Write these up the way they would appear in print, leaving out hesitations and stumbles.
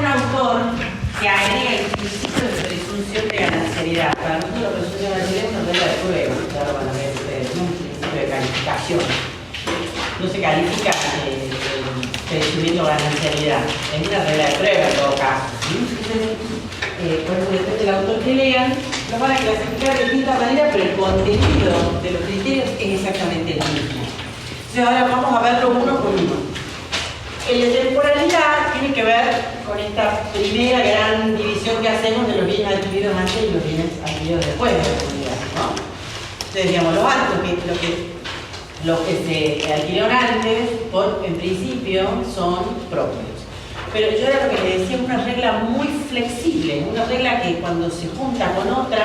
un autor que agrega el principio de presunción de ganancialidad. Para nosotros la presunción de ganancialidad es una regla de prueba, ya lo van a ver ustedes, no un principio de calificación. No se califica presumiendo ganancialidad, es una regla de prueba en todo caso. Entonces, por eso depende del autor que lean, lo van a clasificar de distinta manera, pero el contenido de los criterios es exactamente el mismo. Entonces ahora vamos a verlo uno por uno. El de temporalidad tiene que ver con esta primera gran división que hacemos de los bienes adquiridos antes y los bienes adquiridos después de la comunidad, ¿no? Entonces, digamos, los que se adquirieron antes, en principio, son propios. Pero yo era lo que le decía, una regla muy flexible, una regla que cuando se junta con otra,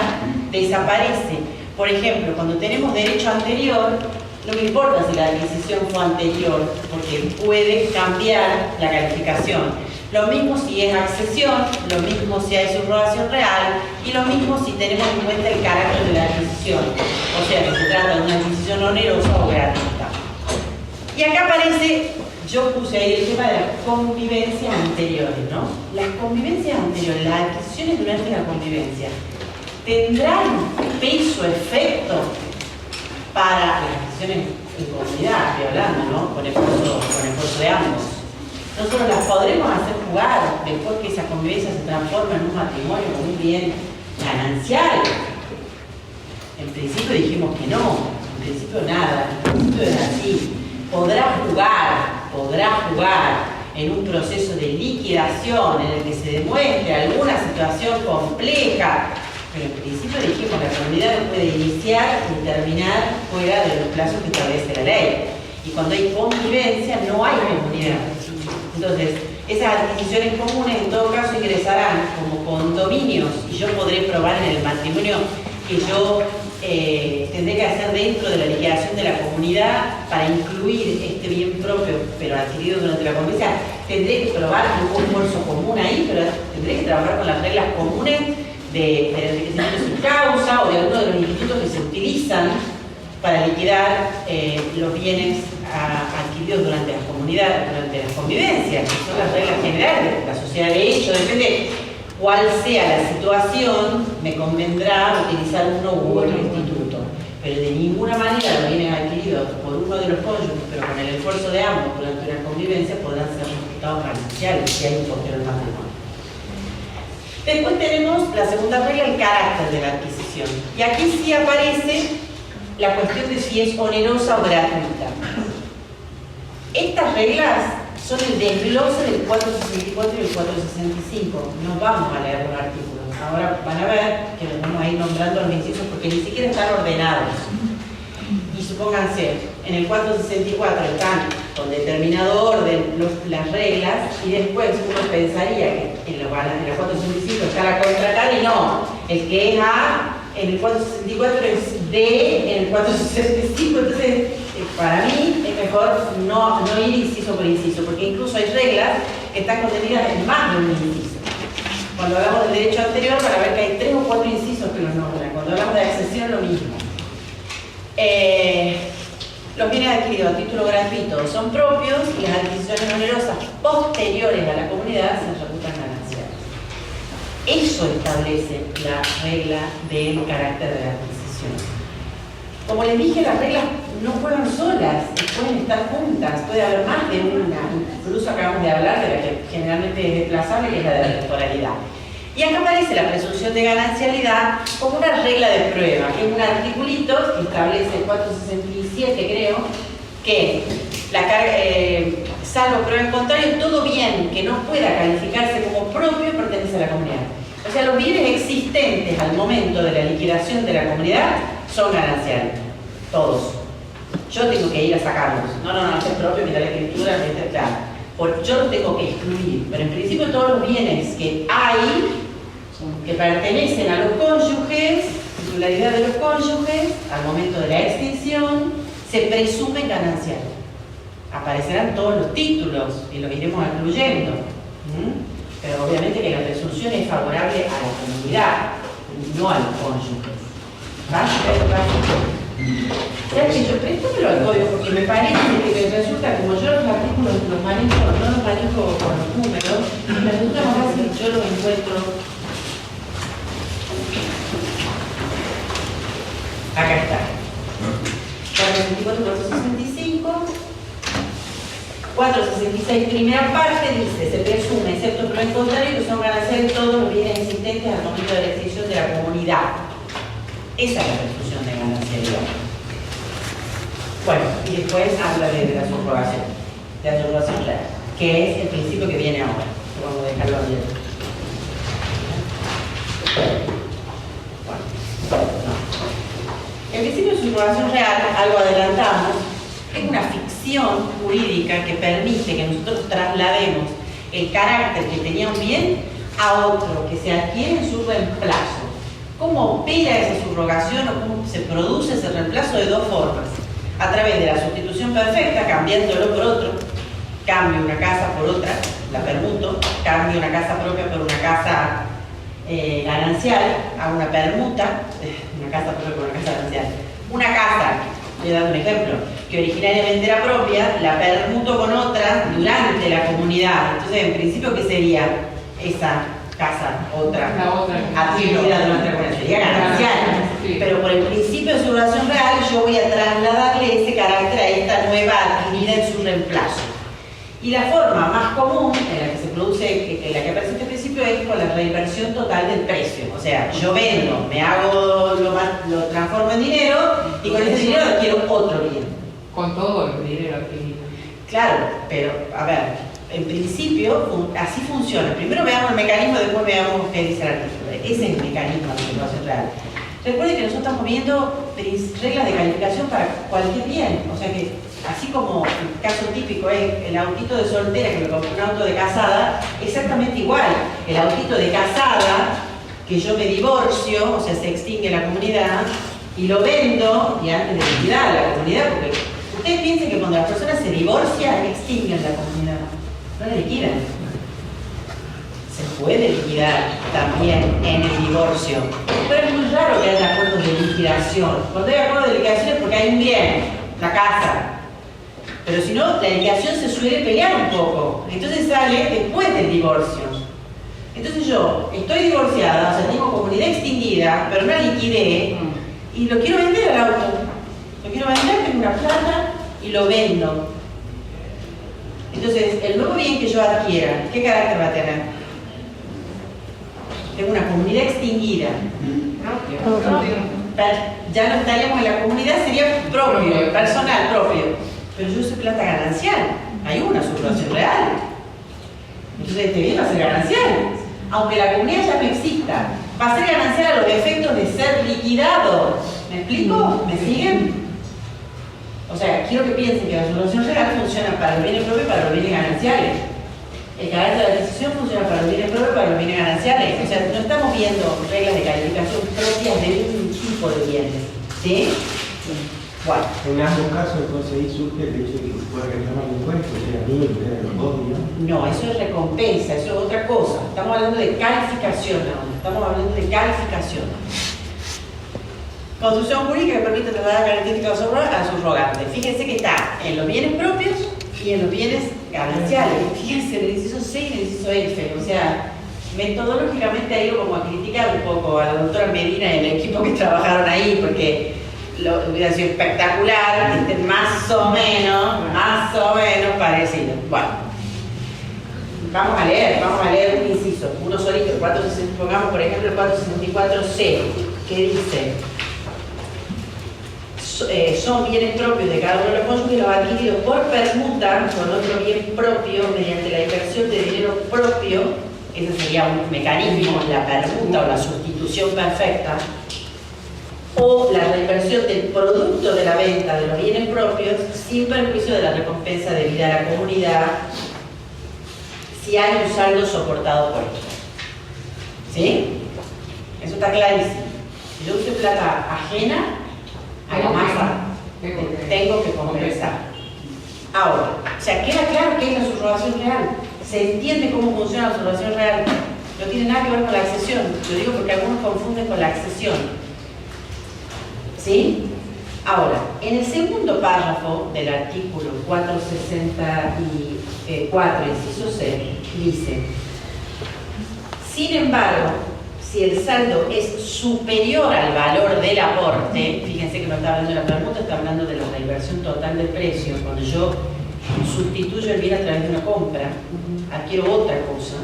desaparece. Por ejemplo, cuando tenemos derecho anterior, no me importa si la adquisición fue anterior, porque puede cambiar la calificación. Lo mismo si es accesión, lo mismo si hay subrogación real, y lo mismo si tenemos en cuenta el carácter de la adquisición. O sea, que se trata de una adquisición onerosa o gratuita. Y acá aparece, yo puse ahí el tema de las convivencias anteriores, ¿no? Las convivencias anteriores, las adquisiciones durante la convivencia, ¿tendrán peso, efecto para las adquisiciones en comunidad? Estoy hablando, ¿no? Con esfuerzo de ambos. Nosotros las podremos hacer jugar después que esa convivencia se transforma en un matrimonio con un bien ganancial. En principio dijimos que no, en principio nada, en principio es así. Podrá jugar en un proceso de liquidación en el que se demuestre alguna situación compleja, pero en principio dijimos que la comunidad no puede iniciar ni terminar fuera de los plazos que establece la ley. Y cuando hay convivencia no hay comunidad. Entonces, esas adquisiciones comunes en todo caso ingresarán como condominios y yo podré probar en el matrimonio que yo tendré que hacer dentro de la liquidación de la comunidad para incluir este bien propio, pero adquirido durante la convivencia. Tendré que probar que hubo un esfuerzo común ahí, pero tendré que trabajar con las reglas comunes del enriquecimiento sin causa o de alguno de los institutos que se utilizan para liquidar los bienes adquiridos durante las comunidades, durante las convivencias, que son las reglas generales de la sociedad. De hecho, depende cuál sea la situación, me convendrá utilizar uno u otro instituto. Pero de ninguna manera los bienes adquiridos por uno de los cónyuges, pero con el esfuerzo de ambos durante una convivencia, podrán ser resultados gananciales si hay un posterior matrimonio. Después tenemos la segunda regla, el carácter de la adquisición. Y aquí sí aparece la cuestión de si es onerosa o gratuita. Estas reglas son el desglose del 464 y el 465. No vamos a leer los artículos. Ahora van a ver que los vamos a ir nombrando los incisos porque ni siquiera están ordenados. Y supónganse, en el 464 están con determinado orden las reglas y después uno pensaría que en el 465 está la contracara y no. El que es A en el 464 es D en el 465. Entonces, para mí es mejor no ir inciso por inciso, porque incluso hay reglas que están contenidas en más de un inciso. Cuando hablamos del derecho anterior, van a ver que hay 3 o 4 incisos que los nombran. Cuando hablamos de accesión, lo mismo. Los bienes adquiridos a título gratuito son propios y las adquisiciones onerosas posteriores a la comunidad se reputan gananciales. Eso establece la regla del carácter de la adquisición. Como les dije, las reglas no juegan solas, pueden estar juntas, puede haber más de una. Incluso acabamos de hablar de la que generalmente es desplazable, que es la de la temporalidad. Y acá aparece la presunción de ganancialidad como una regla de prueba, que es un articulito que establece el 467, creo, que la carga, salvo prueba en contrario, todo bien que no pueda calificarse como propio pertenece a la comunidad. O sea, los bienes existentes al momento de la liquidación de la comunidad son gananciales, todos. Yo tengo que ir a sacarlos. No, este es propio, mira la escritura, claro. Yo los tengo que excluir, pero en principio todos los bienes que hay, que pertenecen a los cónyuges, titularidad de los cónyuges, al momento de la extinción, se presumen gananciales. Aparecerán todos los títulos y los iremos incluyendo. Pero obviamente que la presunción es favorable a la comunidad, no a los cónyuges. ¿Va? ¿Sabes que yo préstamelo al código? Porque me parece que resulta, como yo los artículos no los manejo con los números, me resulta más yo los encuentro. Acá está. 464, 465. 466, primera parte, dice, se presume, excepto por el contrario, que son gananciales todos los bienes existentes al momento de la extinción de la comunidad. Esa es la presunción de ganancialidad. Bueno, y después habla de la subrogación real, que es el principio que viene ahora. Vamos a dejarlo abierto. El principio de subrogación real, algo adelantamos, es una ficción jurídica que permite que nosotros traslademos el carácter que tenía un bien a otro que se adquiere en su reemplazo. ¿Cómo opera esa subrogación o cómo se produce ese reemplazo? De dos formas. A través de la sustitución perfecta, cambiándolo por otro. Cambio una casa por otra, la permuto. Cambio una casa propia por una casa ganancial, hago una permuta, una casa propia por una casa ganancial. Una casa, voy a dar un ejemplo, que originariamente era propia, la permuto con otra durante la comunidad. Entonces, en principio, ¿qué sería esa casa, otra adquirida durante la comunidad? Sería ganancial. Sí. Pero por el principio de subrogación real, yo voy a trasladarle ese carácter a esta nueva adquirida en su reemplazo. Y la forma más común en la que se produce, en la que aparece este principio, es con la reinversión total del precio. O sea, yo vendo, me hago, lo transformo en dinero y con ese dinero adquiero otro bien. Con todo el dinero adquirido. Claro, pero a ver, en principio así funciona. Primero veamos el mecanismo, después veamos qué dice el artículo. Ese es el mecanismo de la subrogación real. Recuerden que nosotros estamos viendo reglas de calificación para cualquier bien. O sea que, así como el caso típico es el autito de soltera que me compré un auto de casada, exactamente igual. El autito de casada, que yo me divorcio, o sea, se extingue la comunidad, y lo vendo, y antes de liquidar la comunidad, porque ustedes piensen que cuando las personas se divorcian, extinguen la comunidad, no la liquidan. Se puede liquidar también en el divorcio, pero es muy raro que haya acuerdos de liquidación. Cuando hay acuerdos de liquidación es porque hay un bien, la casa. Pero si no, la liquidación se suele pelear un poco. Entonces sale después del divorcio. Entonces yo estoy divorciada, o sea, tengo comunidad extinguida, pero no la liquidé, y lo quiero vender al auto. Lo quiero vender, tengo una plata y lo vendo. Entonces, el nuevo bien que yo adquiera, ¿qué carácter va a tener? Tengo una comunidad extinguida. Ya no estaríamos en la comunidad, sería propio, personal, propio. Pero yo soy plata ganancial. Hay una subrogación real. Entonces este bien va a ser ganancial. Aunque la comunidad ya no exista, va a ser ganancial a los efectos de ser liquidado. ¿Me explico? ¿Me siguen? O sea, quiero que piensen que la subrogación real funciona para los bienes propios y para los bienes gananciales. El carácter de la adquisición funciona para los bienes propios y para los bienes gananciales. O sea, no estamos viendo reglas de calificación propias de un tipo de bienes. ¿Sí? Bueno. En ambos casos, entonces ahí surge el hecho de que se pueda reclamar un impuesto, o sea, mil, dos, ¿no? No, eso es recompensa, eso es otra cosa. Estamos hablando de calificación ahora. Estamos hablando de calificación. Construcción jurídica que permite trasladar características a subrogante. Fíjense que está en los bienes propios y en los bienes gananciales. Fíjense, el inciso C y el inciso F. O sea, metodológicamente ha ido como a criticar un poco a la doctora Medina y el equipo que trabajaron ahí, porque hubiera sido espectacular, más o menos parecido. Bueno, vamos a leer un inciso, uno solito, pongamos por ejemplo el 464C, que dice: son bienes propios de cada uno de los cónyuges los adquiridos por permuta con otro bien propio mediante la inversión de dinero propio. Ese sería un mecanismo, la permuta o la sustitución perfecta, o la reinversión del producto de la venta de los bienes propios sin perjuicio de la recompensa debida a la comunidad si hay un saldo soportado por ello. ¿Sí? Eso está clarísimo. Si yo uso plata ajena a la masa, tengo que compensar. Ahora, o sea, queda claro que es la subrogación real. Se entiende cómo funciona la subrogación real. No tiene nada que ver con la accesión. Lo digo porque algunos confunden con la accesión. ¿Sí? Ahora, en el segundo párrafo del artículo 464, inciso C, dice: Sin embargo, si el saldo es superior al valor del aporte, fíjense que no está hablando de la permuta, está hablando de la reinversión total del precio. Cuando yo sustituyo el bien a través de una compra, adquiero otra cosa.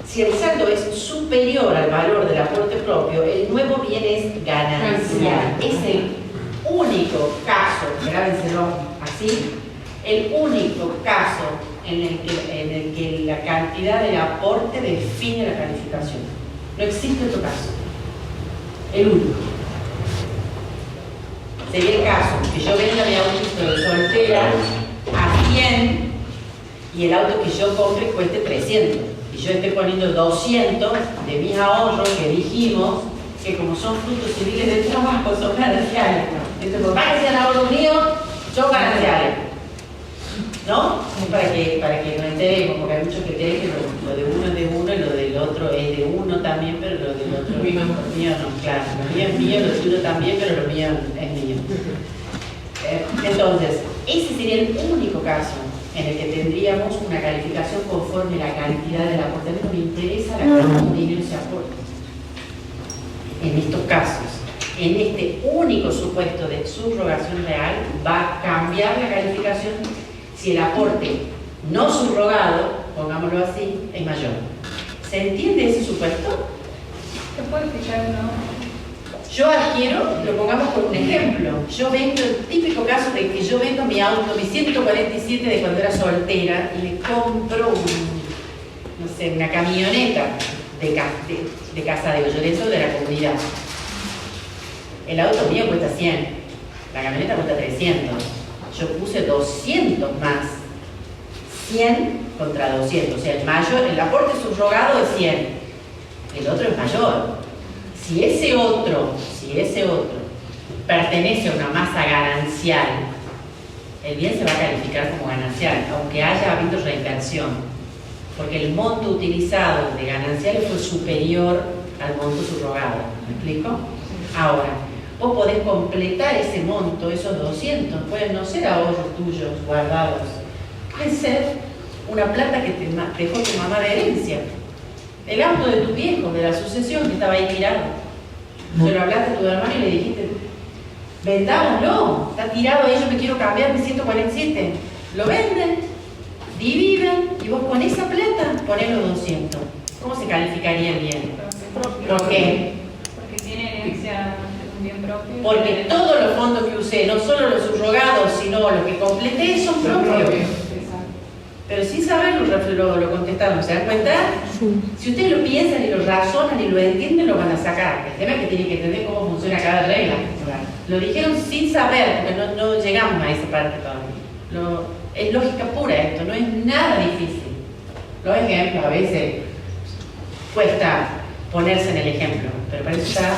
Si el saldo es superior al valor del aporte propio, el nuevo bien es ganancial. Es el único caso, grábenselo así, el único caso en el que la cantidad del aporte define la calificación. No existe otro caso. El único. Sería el caso que yo venda mi auto de soltera a 100 y el auto que yo compre cueste 300. Y yo esté poniendo 200 de mis ahorros que dijimos que como son frutos civiles del trabajo son gananciales. Entonces, por más que sean ahorros míos, son gananciales. ¿No? Para que nos enteremos, porque hay muchos que creen que lo de uno es de uno y lo del otro es de uno también, pero lo del otro es mío, no, claro. Lo mío es mío, lo tuyo también, pero lo mío es mío. Entonces, ese sería el único caso en el que tendríamos una calificación conforme a la cantidad del aporte. No me interesa la cantidad de dinero se aporta. En estos casos, en este único supuesto de subrogación real, va a cambiar la calificación si el aporte no subrogado, pongámoslo así, es mayor. ¿Se entiende ese supuesto? ¿Se puede explicar uno? Yo adquiero, lo pongamos por un ejemplo, yo vendo el típico caso de que yo vendo mi auto, mi 147 de cuando era soltera, y le compro no sé, una camioneta de Casa de Ollorezo de la comunidad. El auto mío cuesta 100, la camioneta cuesta 300. Yo puse 200 más. 100 contra 200. O sea, el aporte subrogado es 100. El otro es mayor. Si ese otro pertenece a una masa ganancial, el bien se va a calificar como ganancial, aunque haya habido reinversión. Porque el monto utilizado de gananciales fue superior al monto subrogado. ¿Me explico? Ahora, vos podés completar ese monto, esos 200, pueden no ser ahorros tuyos guardados, puede ser una plata que te dejó tu mamá de herencia, el auto de tu viejo, de la sucesión que estaba ahí tirado. Se lo hablaste a tu hermano y le dijiste, vendámoslo, está tirado ahí, yo me quiero cambiar mi 147. Lo venden, dividen y vos con esa plata ponés los 200. ¿Cómo se calificaría el bien? ¿Por qué? Porque tiene herencia. Bien propio. Porque todos los fondos que usé, no solo los subrogados, sino los que completé, son propios. Pero sin saberlo lo contestaron. ¿Se dan cuenta? Sí. Si ustedes lo piensan y lo razonan y lo entienden, lo van a sacar. El tema es que tienen que entender cómo funciona cada regla. Lo dijeron sin saber, porque no llegamos a esa parte todavía. Es lógica pura esto, no es nada difícil. Los ejemplos a veces cuesta ponerse en el ejemplo, pero para eso está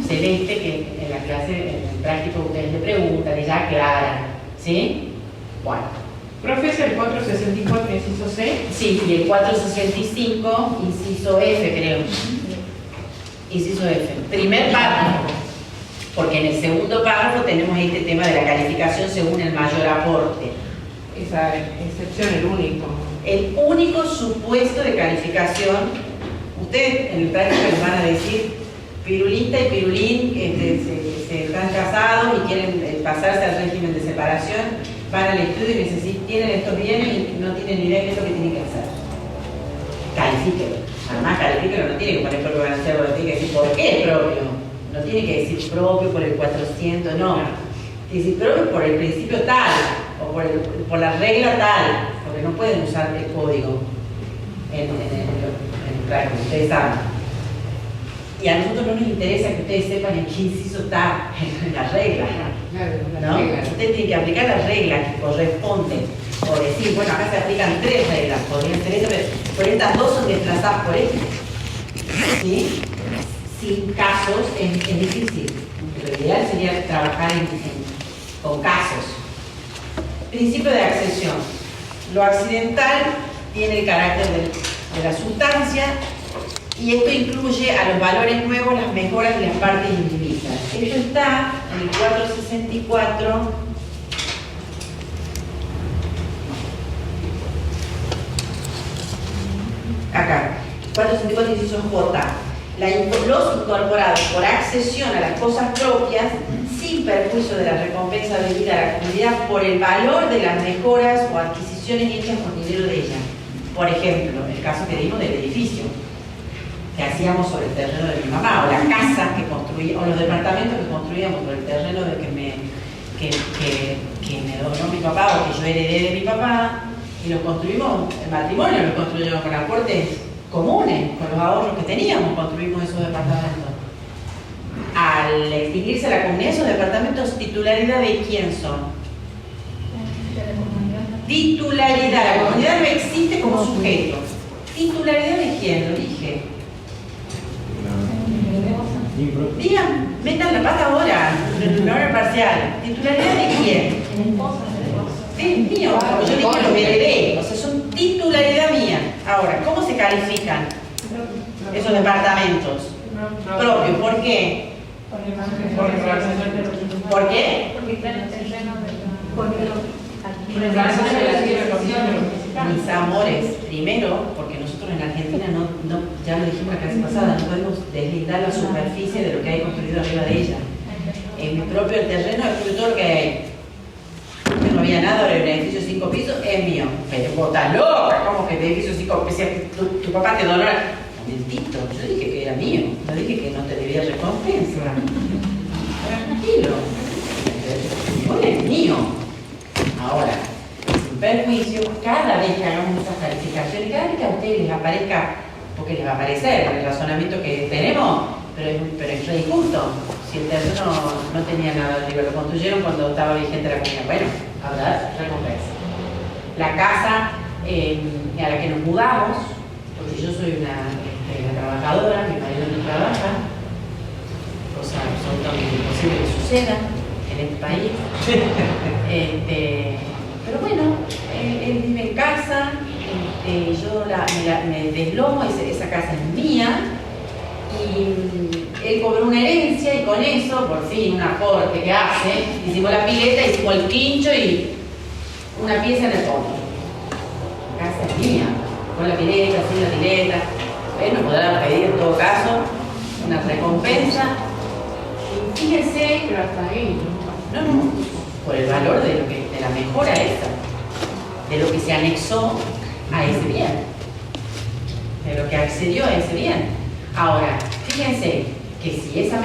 Celeste, que en la clase, en el práctico, ustedes le preguntan y ya aclaran, ¿sí? Bueno. Profe, ¿es el 464, inciso C? Sí, y el 465, inciso F, creo. Inciso F. Primer párrafo, porque en el segundo párrafo tenemos este tema de la calificación según el mayor aporte. Esa excepción, el único. El único supuesto de calificación. Ustedes en el práctico les van a decir, Pirulita y Pirulín se están casados y quieren pasarse al régimen de separación, van al estudio y tienen estos bienes y no tienen ni idea de qué es lo que tienen que hacer. Califíquelo. Además, califíquelo, no tiene que poner propio gananciero, no tiene que decir por qué es propio. No tiene que decir propio por el 400, no. Tiene que decir propio por el principio tal, o por la regla tal, porque no pueden usar el código claro, ustedes saben. Y a nosotros no nos interesa que ustedes sepan en qué inciso está en la regla, ¿no? Ustedes tienen que aplicar las reglas que corresponden, o decir, bueno, acá se aplican 3 reglas, podrían ser eso, pero estas 2 son desplazadas por esto, ¿sí? Sin casos es difícil. Lo ideal sería trabajar con casos. Principio de accesión. Lo accidental tiene el carácter de la sustancia y esto incluye a los valores nuevos, las mejoras y las partes indivisas. Esto está en el 464 acá. 464 inciso J, los incorporados por accesión a las cosas propias sin perjuicio de la recompensa debida a la comunidad por el valor de las mejoras o adquisiciones hechas con dinero de ella. Por ejemplo, el caso que dimos del edificio que hacíamos sobre el terreno de mi mamá, o la casa que construía, o los departamentos que construíamos sobre el terreno de que me donó mi papá o que yo heredé de mi papá, y lo construimos, el matrimonio lo construimos con aportes comunes, con los ahorros que teníamos, construimos esos departamentos. Al extinguirse la comunidad, esos departamentos, ¿titularidad de quién son? Titularidad, la comunidad no existe como sujeto. ¿Titularidad de quién? Lo dije. Digan, metan la pata ahora, en la hora parcial. ¿Titularidad de quién? Sí, mío, como yo dije, lo heredé. O sea, son titularidad mía. Ahora, ¿cómo se califican esos departamentos? Propios. ¿Por qué? ¿Por qué? Porque está en el terreno Mis amores, primero, porque nosotros en Argentina ya lo dijimos la clase pasada, no podemos deslindar la superficie de lo que hay construido arriba de ella. En mi propio terreno es todo lo que hay. No había nada, ahora el edificio 5 pisos es mío. Pero vos estás loca, ¿cómo que el edificio 5 pisos? Tu papá te donó. Momentito, yo dije que era mío, no dije que no te debía recompensa. Tranquilo. No es mío. Ahora, sin perjuicio, cada vez que hagamos esas calificaciones, cada vez que a ustedes les aparezca, porque les va a aparecer el razonamiento que tenemos, pero es re injusto. Si el terreno no tenía nada arriba, lo construyeron cuando estaba vigente la comunidad. Bueno, habrá recompensa. La casa a la que nos mudamos, porque yo soy una trabajadora, mi marido no trabaja, cosa absolutamente imposible que suceda en este país. Pero bueno, él vive en casa, yo me deslomo, esa casa es mía, y él cobró una herencia y con eso, por fin, un aporte que hace, hicimos la pileta, hicimos el quincho y una pieza en el fondo. La casa es mía, con la pileta, sin la pileta. Él nos podrá pedir en todo caso una recompensa. Y fíjense, Pero hasta ahí, no, por el valor de la mejora esa, de lo que se anexó a ese bien, de lo que accedió a ese bien. Ahora, fíjense que si esa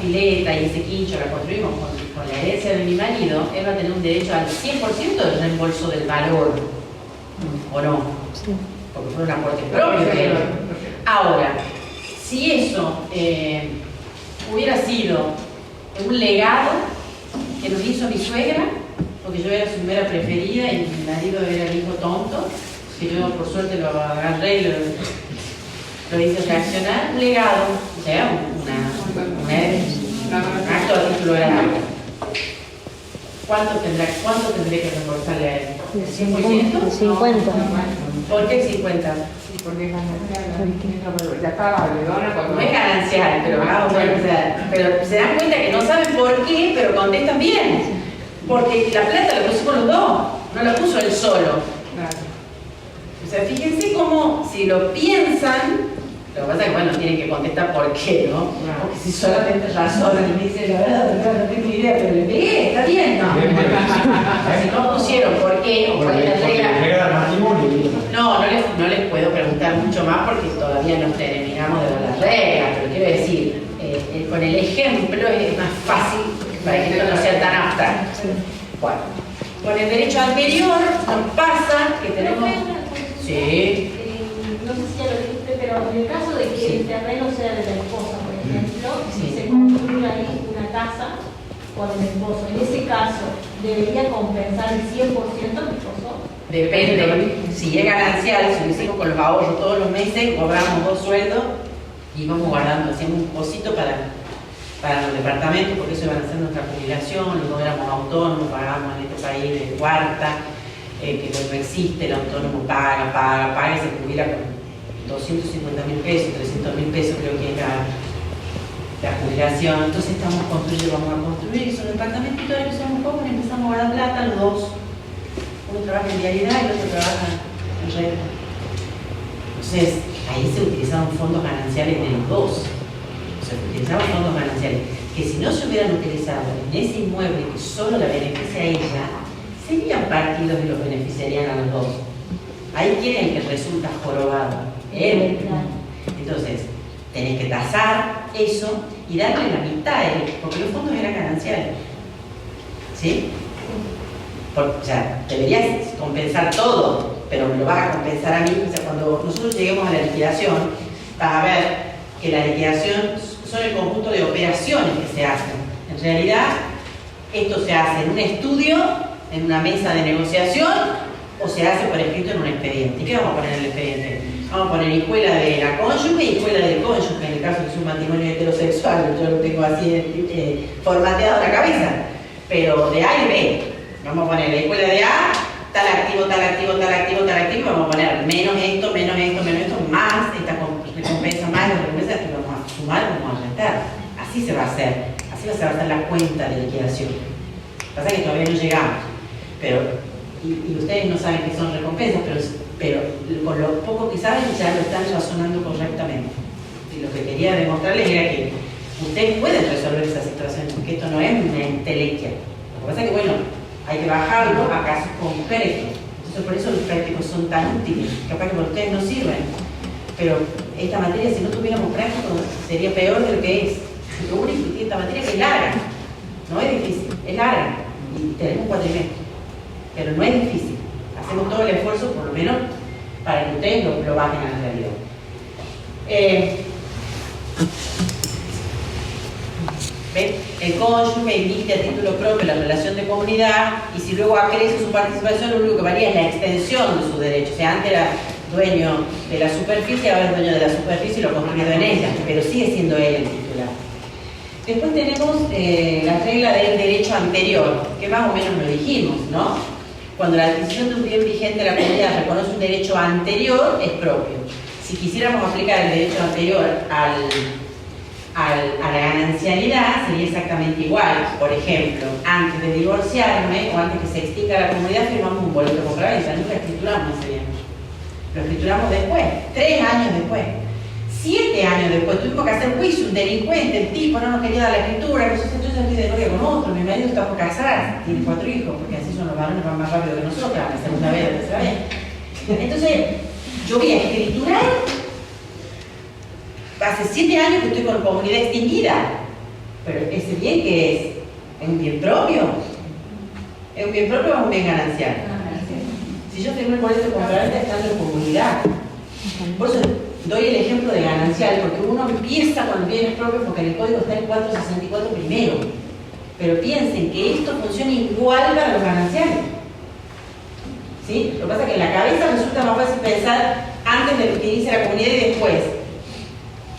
pileta y ese quincho la construimos con la herencia de mi marido, él va a tener un derecho al 100% del reembolso del valor, ¿o no? Sí. Porque fue un aporte propio de él. Ahora, si eso hubiera sido un legado que nos hizo mi suegra, porque yo era su mera preferida y mi marido era el hijo tonto, que yo por suerte lo agarré y lo hice reaccionar, un legado, o sea, un acto a título de algo. ¿Cuánto tendré que reembolsarle a él? ¿100%? 50. ¿Por qué 50? porque es ganancial. Ya está la valedora cuando... No es ganancial, pero se dan cuenta que no saben por qué, pero contestan bien. Porque la plata la pusimos los dos, no la puso él solo. Claro. O sea, fíjense cómo, si lo piensan, lo que pasa es que, bueno, tienen que contestar por qué, ¿no? Claro. Porque si solamente razonan y me dicen, la verdad, no tengo idea, pero le pegué, está bien, ¿no? Si no pusieron por qué, o cuál es la regla. No les puedo preguntar mucho más porque todavía no terminamos de ver las reglas, pero quiero decir, con el ejemplo es más fácil para que esto no sea tan abstracto. Bueno, con el derecho anterior nos pasa que tenemos... Sí. No sé si ya lo dijiste, pero en el caso de que el terreno sea de la esposa, por ejemplo, si Sí. se construye ahí una casa con el esposo, en ese caso, ¿debería compensar el 100% al esposo? Depende, si es ganancial, si lo hicimos con los ahorros todos los meses, cobramos 2 sueldos y vamos guardando, hacemos un cosito para los departamentos, porque eso iban a ser nuestra jubilación, los dos éramos autónomos, pagamos en este país de cuarta, que no existe, el autónomo paga y se jubila con 250.000 pesos, 300.000 pesos creo que es la jubilación. Entonces vamos a construir esos departamentos, ahora que somos jóvenes empezamos a guardar plata los dos. Uno trabaja en vialidad y el otro trabaja en red. Entonces, ahí se utilizaron fondos gananciales de los dos. O sea, se utilizaron fondos gananciales que si no se hubieran utilizado en ese inmueble que solo la beneficia a ella, serían partidos y los beneficiarían a los dos. Ahí quién es el que resulta jorobado. Él. Entonces, tenés que tasar eso y darle la mitad a él, porque los fondos eran gananciales. ¿Sí? O sea, deberías compensar todo, pero me lo vas a compensar a mí. O sea, cuando nosotros lleguemos a la liquidación, vas a ver que la liquidación son el conjunto de operaciones que se hacen. En realidad, esto se hace en un estudio, en una mesa de negociación, o se hace por escrito en un expediente. ¿Y qué vamos a poner en el expediente? Vamos a poner hijuela de la cónyuge y hijuela del cónyuge, en el caso de que es un matrimonio heterosexual. Yo lo tengo así formateado en la cabeza. Pero de A y B. Vamos a poner la hijuela de A, tal activo, tal activo, tal activo, tal activo. Vamos a poner menos esto, menos esto, menos esto, más esta recompensa, más la recompensa, y vamos a sumar, vamos a restar. Así se va a hacer. Así se va a hacer la cuenta de liquidación. Pasa que todavía no llegamos. Pero, y ustedes no saben qué son recompensas, pero con lo poco que saben ya lo están razonando correctamente. Y lo que quería demostrarles era que ustedes pueden resolver esa situación, porque esto no es una entelequia. Lo que pasa es que, bueno, hay que bajarlo a casos concretos. Entonces, por eso los prácticos son tan útiles. Capaz que para ustedes no sirven, pero esta materia, si no tuviéramos prácticos, sería peor de lo que es. Lo único que tiene esta materia es que es larga. No es difícil, es larga. Y tenemos 4 trimestres. Pero no es difícil. Hacemos todo el esfuerzo, por lo menos, para que ustedes lo bajen a la realidad. ¿Ven? El cónyuge emite a título propio la relación de comunidad y si luego acrece su participación, lo único que varía es la extensión de sus derechos. O sea, antes era dueño de la superficie, ahora es dueño de la superficie y lo construido en ella, pero sigue siendo él el titular. Después tenemos la regla del derecho anterior, que más o menos lo dijimos, ¿no? Cuando la adquisición de un bien vigente de la comunidad reconoce un derecho anterior, es propio. Si quisiéramos aplicar el derecho anterior a la ganancialidad, sería exactamente igual. Por ejemplo, antes de divorciarme o antes que se extinga la comunidad, firmamos un boleto de compraventa. Nunca escrituramos ese bien. Lo escrituramos después, 3 años después. 7 años después tuvimos que hacer juicio, un delincuente, el tipo no nos quería dar la escritura, que yo estoy de novia con otro, mi marido está por casar, tiene 4 hijos, porque así son los varones, van más rápido que nosotros, la segunda vez, la tercera vez. Entonces, yo voy a escriturar, hace 7 años que estoy con comunidad extinguida, pero ese bien que es un bien propio, es un bien propio o es un bien ganancial. Si yo tengo el boleto de compraventa estando en comunidad, por eso doy el ejemplo de ganancial, porque uno empieza con bienes propios porque en el código está el 464 primero. Pero piensen que esto funciona igual para los gananciales. ¿Sí? Lo que pasa es que en la cabeza resulta más fácil pensar antes de que inicie la comunidad y después.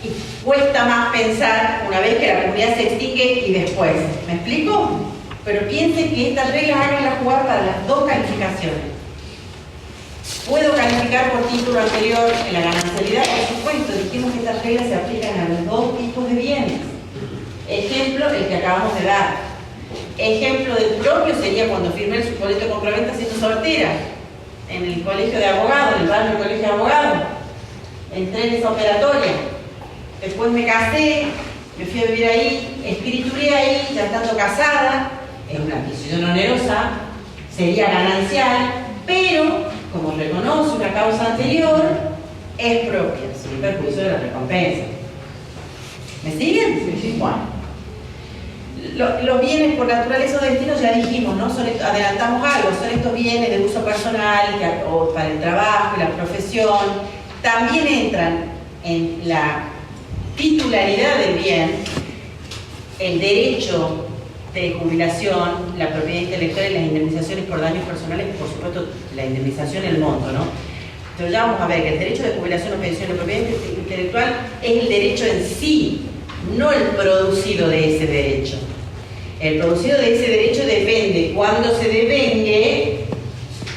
Y cuesta más pensar una vez que la comunidad se extingue y después. ¿Me explico? Pero piensen que estas reglas háganlas jugar para las dos calificaciones. ¿Puedo calificar por título anterior en la ganancialidad? Por supuesto, dijimos que estas reglas se aplican a los dos tipos de bienes. Ejemplo, el que acabamos de dar. Ejemplo del propio sería cuando firmé el boleto de compraventa siendo soltera, en el colegio de abogados, en el barrio del colegio de abogados. Entré en esa operatoria. Después me casé, me fui a vivir ahí, escrituré ahí, ya estando casada. Es una adquisición onerosa, sería ganancial, pero como reconoce una causa anterior, es propia, sin perjuicio de la recompensa. ¿Me siguen? Sí. Bueno. Los bienes por naturaleza o destino ya dijimos, ¿no? Adelantamos algo, son estos bienes de uso personal o para el trabajo y la profesión. También entran en la titularidad del bien el derecho de jubilación, la propiedad intelectual y las indemnizaciones por daños personales, por supuesto la indemnización, el monto, ¿no? Entonces ya vamos a ver que el derecho de jubilación o pensión de propiedad intelectual es el derecho en sí, no el producido de ese derecho. El producido de ese derecho depende cuando se devengue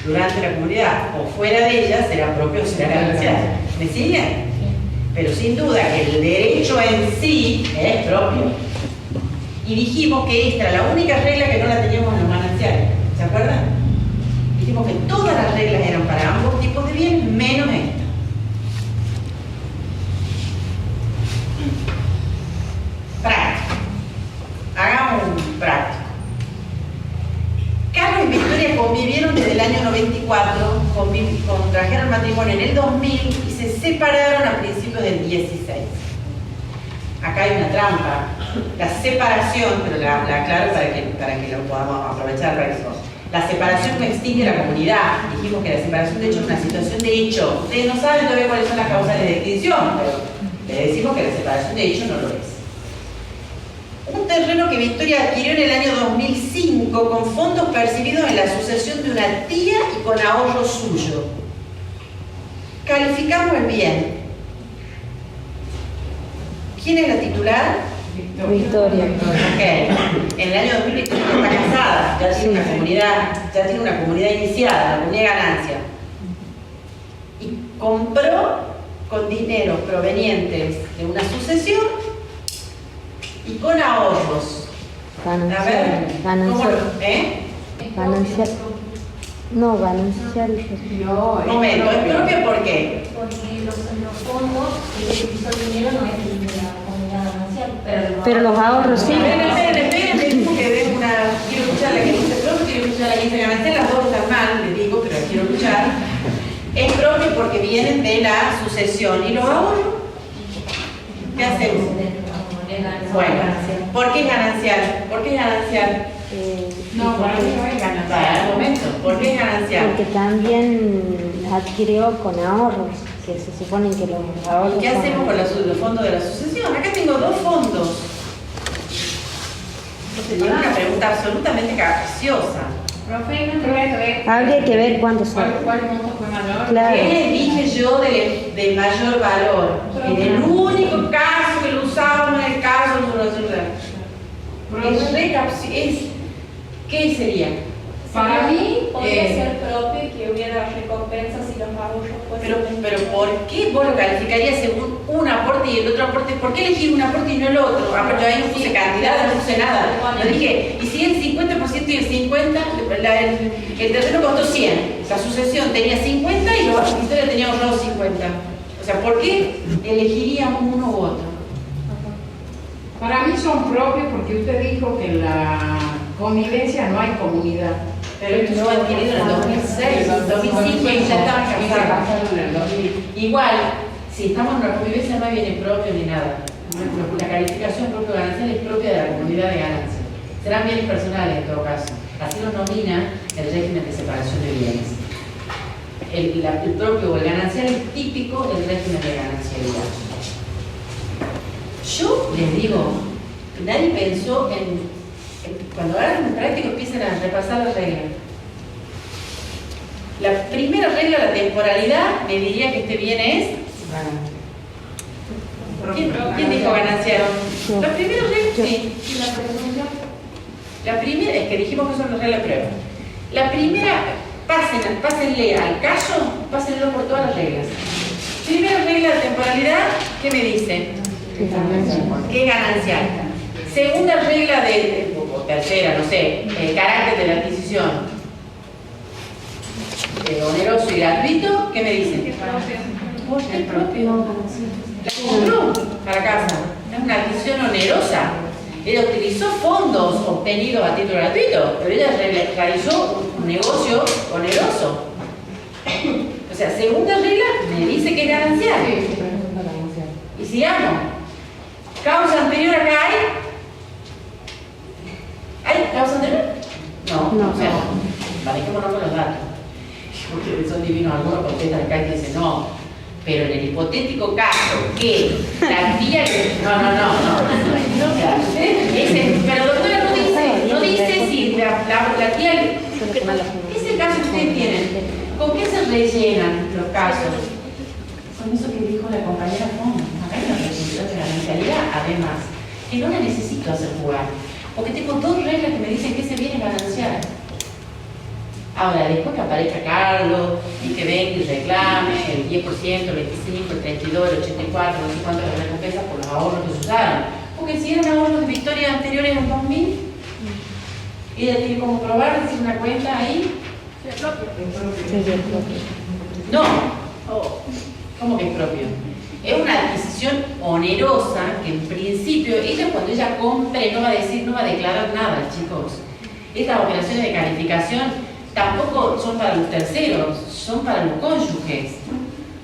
durante la comunidad o fuera de ella, será propio o será ganancial. ¿Me siguen? Pero sin duda que el derecho en sí es propio. Y dijimos que esta era la única regla que no la teníamos en los gananciales. ¿Se acuerdan? Dijimos que todas las reglas eran para ambos tipos de bienes, menos esta. 94, contrajeron matrimonio en el 2000 y se separaron a principios del 16. Acá hay una trampa. La separación, pero la aclaro para que lo podamos aprovechar el resto. La separación no extingue la comunidad. Dijimos que la separación de hecho es una situación de hecho. Ustedes no saben todavía cuáles son las causales de extinción, pero le decimos que la separación de hecho no lo es. Un terreno que Victoria adquirió en el año 2005 con fondos percibidos en la sucesión de una tía y con ahorro suyo. Calificamos el bien. ¿Quién es la titular? Victoria. Ok. En el año 2021 está casada, ya tiene una comunidad iniciada, la comunidad de ganancia. Y compró con dinero provenientes de una sucesión y con ahorros. A ver, Ganancial. Ganancial. No, ganancial. No, Momento, ¿es propio por qué? Porque los fondos que utilizó el dinero no es de la comunidad ganancial. Pero los ahorros sí. Esperen, que den una. Quiero escuchar la que dice propio, quiero escuchar la que dice ganancial, las dos están mal, les digo, pero las quiero escuchar. Es propio porque vienen de la sucesión. ¿Y los ahorros? ¿Qué hacemos? Bueno, ¿por qué es ganancial? ¿Por qué es ganancial? No, para mí no es ganancial. Para el momento, ¿por qué es ganancial? Porque también adquirió con ahorros, que se suponen que los ahorros. ¿Y qué son- hacemos con los fondos de la sucesión? Acá tengo dos fondos. Sería una pregunta absolutamente capciosa. Profe, no tendría que ver. Habría que ver cuántos son. ¿Cuál monto fue mayor? Claro. ¿Qué le dije yo de mayor valor? En el único caso que lo usábamos en el caso de la ¿qué sería? Para mí, Podría ser propio y que hubiera recompensas y los ahorros fuesen. Pero ¿por qué vos lo calificarías según un aporte y el otro aporte? ¿Por qué elegir un aporte y no el otro? Ah, pero yo ahí no puse cantidad, no puse nada. Yo dije, y si el 50% y el 50%, el terreno costó 100. La sucesión tenía 50 y los Victoria tenía ahorrado 50. O sea, ¿por qué elegiríamos uno u otro? para mí son propios porque usted dijo que en la convivencia no hay comunidad. Pero esto fue adquirido en el 2006, 2005 y ya estaban casados. En el 2000. Igual, si estamos en una convivencia no hay bienes propios ni nada. La calificación propio ganancial es propia de la comunidad de ganancia. Serán bienes personales en todo caso. Así nos nomina el régimen de separación de bienes. El propio o el ganancial es típico del régimen de ganancialidad. Yo les digo, nadie pensó en cuando hagan un práctico empiecen a repasar las reglas. La primera regla, la temporalidad, me diría que este bien es. ¿Quién dijo ganancial? La primera regla, sí. La primera, es que dijimos que son las reglas de prueba. La primera, pásenle al caso, pásenlo por todas las reglas. Primera regla de temporalidad, ¿qué me dice? ¿Qué ganancial? Segunda regla o tercera, no sé, el carácter de la adquisición. Oneroso y gratuito, ¿qué me dicen? El propio. La compró para casa. Es una adquisición onerosa. Ella utilizó fondos obtenidos a título gratuito, pero ella realizó un negocio oneroso. O sea, segunda regla me dice que es ganancial. Y sigamos. ¿Causa anterior acá hay? ¿Hay causa anterior? No. O sea, manejémonos con los datos. Porque son divinos, algunos contestan acá y dicen no. Pero en el hipotético caso que la tía... No. Pero doctora no dice si la tía... Es el caso que ustedes tienen. ¿Con qué se rellenan los casos? Con eso que dijo la compañera Fon. Acá hay una presunción de ganancialidad, además, que no la necesito hacer jugar. Porque tengo dos reglas que me dicen que ese bien es ganancial. Ahora, después que aparezca Carlos y que venga y reclame el 10%, el 25%, el 32%, el 84%, no sé cuántas recompensas por los ahorros que se usaron. Porque si eran ahorros de Victoria anteriores al 2000, ella tiene como probar, decir una cuenta ahí. No. ¿Cómo que es propio? Es una adquisición onerosa que en principio, cuando ella compre no va a declarar nada, chicos. Estas operaciones de calificación tampoco son para los terceros, son para los cónyuges,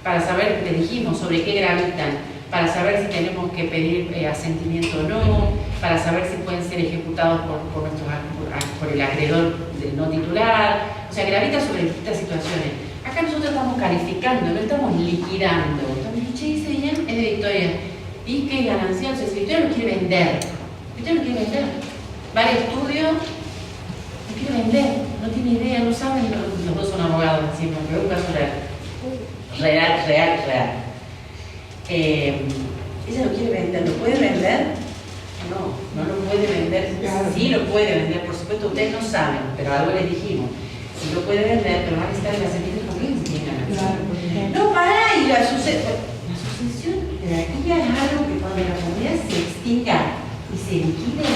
para saber, le dijimos, sobre qué gravitan, para saber si tenemos que pedir asentimiento o no, para saber si pueden ser ejecutados por el acreedor del no titular, o sea, gravita sobre distintas situaciones. Acá nosotros estamos calificando, no estamos liquidando. Entonces, che, dice bien, es de Victoria. ¿Y qué ganancial? O sea, si Victoria lo quiere vender, Victoria lo quiere vender. Va al estudio, lo quiere vender, no tiene idea, no saben, los dos son abogados encima, pero es un caso real. Ella lo quiere vender, ¿lo puede vender? No lo puede vender. Sí lo puede vender, por supuesto, ustedes no saben, pero algo les dijimos. Sí lo puede vender, pero va a necesitar el asentimiento porque él tiene ganancia. No, pará, y la sucesión jerarquía es algo que cuando la comunidad se extinga y se liquide,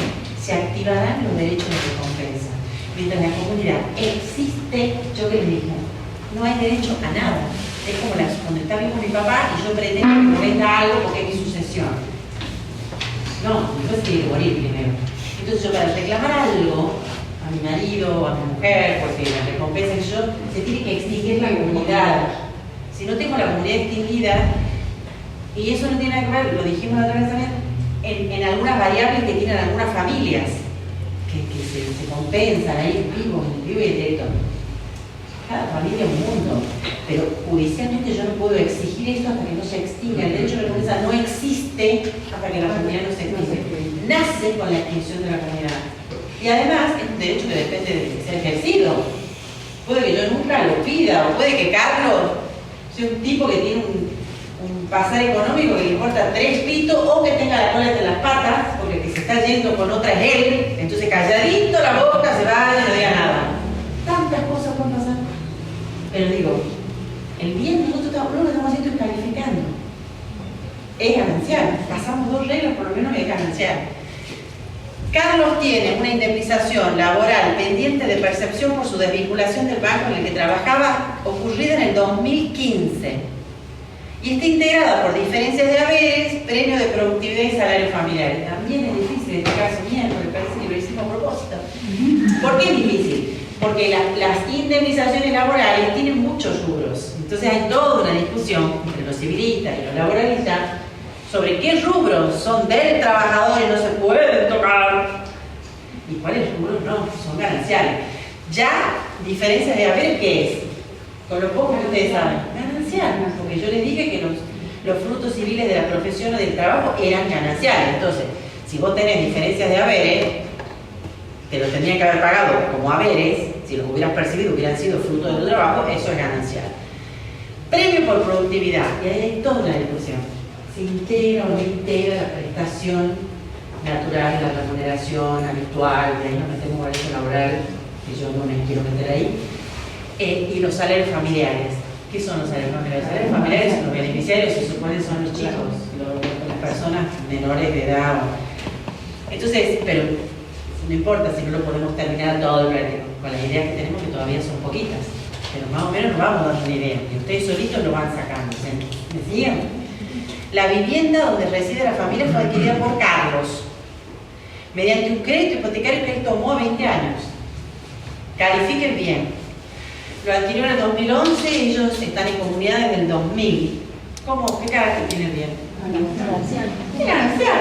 se activarán los derechos de recompensa. Mientras la comunidad existe, yo que les dije, no hay derecho a nada. Es como cuando está vivo mi papá y yo pretendo que me venda algo porque es mi sucesión. No, mi hijo tiene que morir primero. Entonces yo para reclamar algo a mi marido, a mi mujer, porque la recompensa que yo, se tiene que extinguir la comunidad. Si no tengo la comunidad extinguida, y eso no tiene nada que ver, lo dijimos la otra vez también, en algunas variables que tienen algunas familias, que se compensan ahí en vivo y directo. Cada familia es un mundo, pero judicialmente yo no puedo exigir esto hasta que no se extinga. El derecho de recompensa no existe hasta que la comunidad no se extingue. Nace con la extinción de la comunidad. Y además es un derecho que depende de ser ejercido. Puede que yo nunca lo pida, o puede que Carlos sea un tipo que tiene un pasar económico que le importa 3 pitos, o que tenga la cola entre las patas, porque el que se está yendo con otra es él, entonces calladito la boca, se vaya y no diga nada. Tantas cosas pueden pasar. Pero digo, el bien nosotros no lo estamos haciendo calificando. Es ganancial. Pasamos 2 reglas, por lo menos es ganancial. Carlos tiene una indemnización laboral pendiente de percepción por su desvinculación del banco en el que trabajaba, ocurrida en el 2015. Y está integrada por diferencias de haberes, premio de productividad y salario familiar. También es difícil en este caso, me parece que lo hicimos a propósito. ¿Por qué es difícil? Porque las indemnizaciones laborales tienen muchos rubros. Entonces hay toda una discusión entre los civilistas y los laboralistas sobre qué rubros son del trabajador y no se pueden tocar y cuáles rubros no, son gananciales. Ya, diferencias de haber, ¿qué es? Con lo poco que ustedes saben, gananciales, porque yo les dije que los frutos civiles de la profesión o del trabajo eran gananciales. Entonces, si vos tenés diferencias de haberes, te los tendrían que haber pagado como haberes, si los hubieras percibido hubieran sido fruto de tu trabajo, eso es ganancial. Premio por productividad, y ahí hay toda una discusión. ¿Se integra o no integra la prestación natural, la remuneración habitual, de ahí nos metemos en derecho laboral, que yo no me quiero meter ahí, y los salarios familiares? ¿Qué son los salarios familiares? Los salarios familiares son los beneficiarios, se supone son los chicos, las personas menores de edad. Entonces, pero no importa si no lo podemos terminar todo con las ideas que tenemos, que todavía son poquitas, pero más o menos nos vamos dando una idea, y ustedes solitos lo van sacando. ¿Me siguen? La vivienda donde reside la familia fue adquirida por Carlos mediante un crédito hipotecario que él tomó a 20 años. Califiquen bien. Lo adquirió en el 2011 y ellos están en comunidad desde el 2000. ¿Cómo? ¿Qué carácter tiene el bien? ¿Qué ganancial?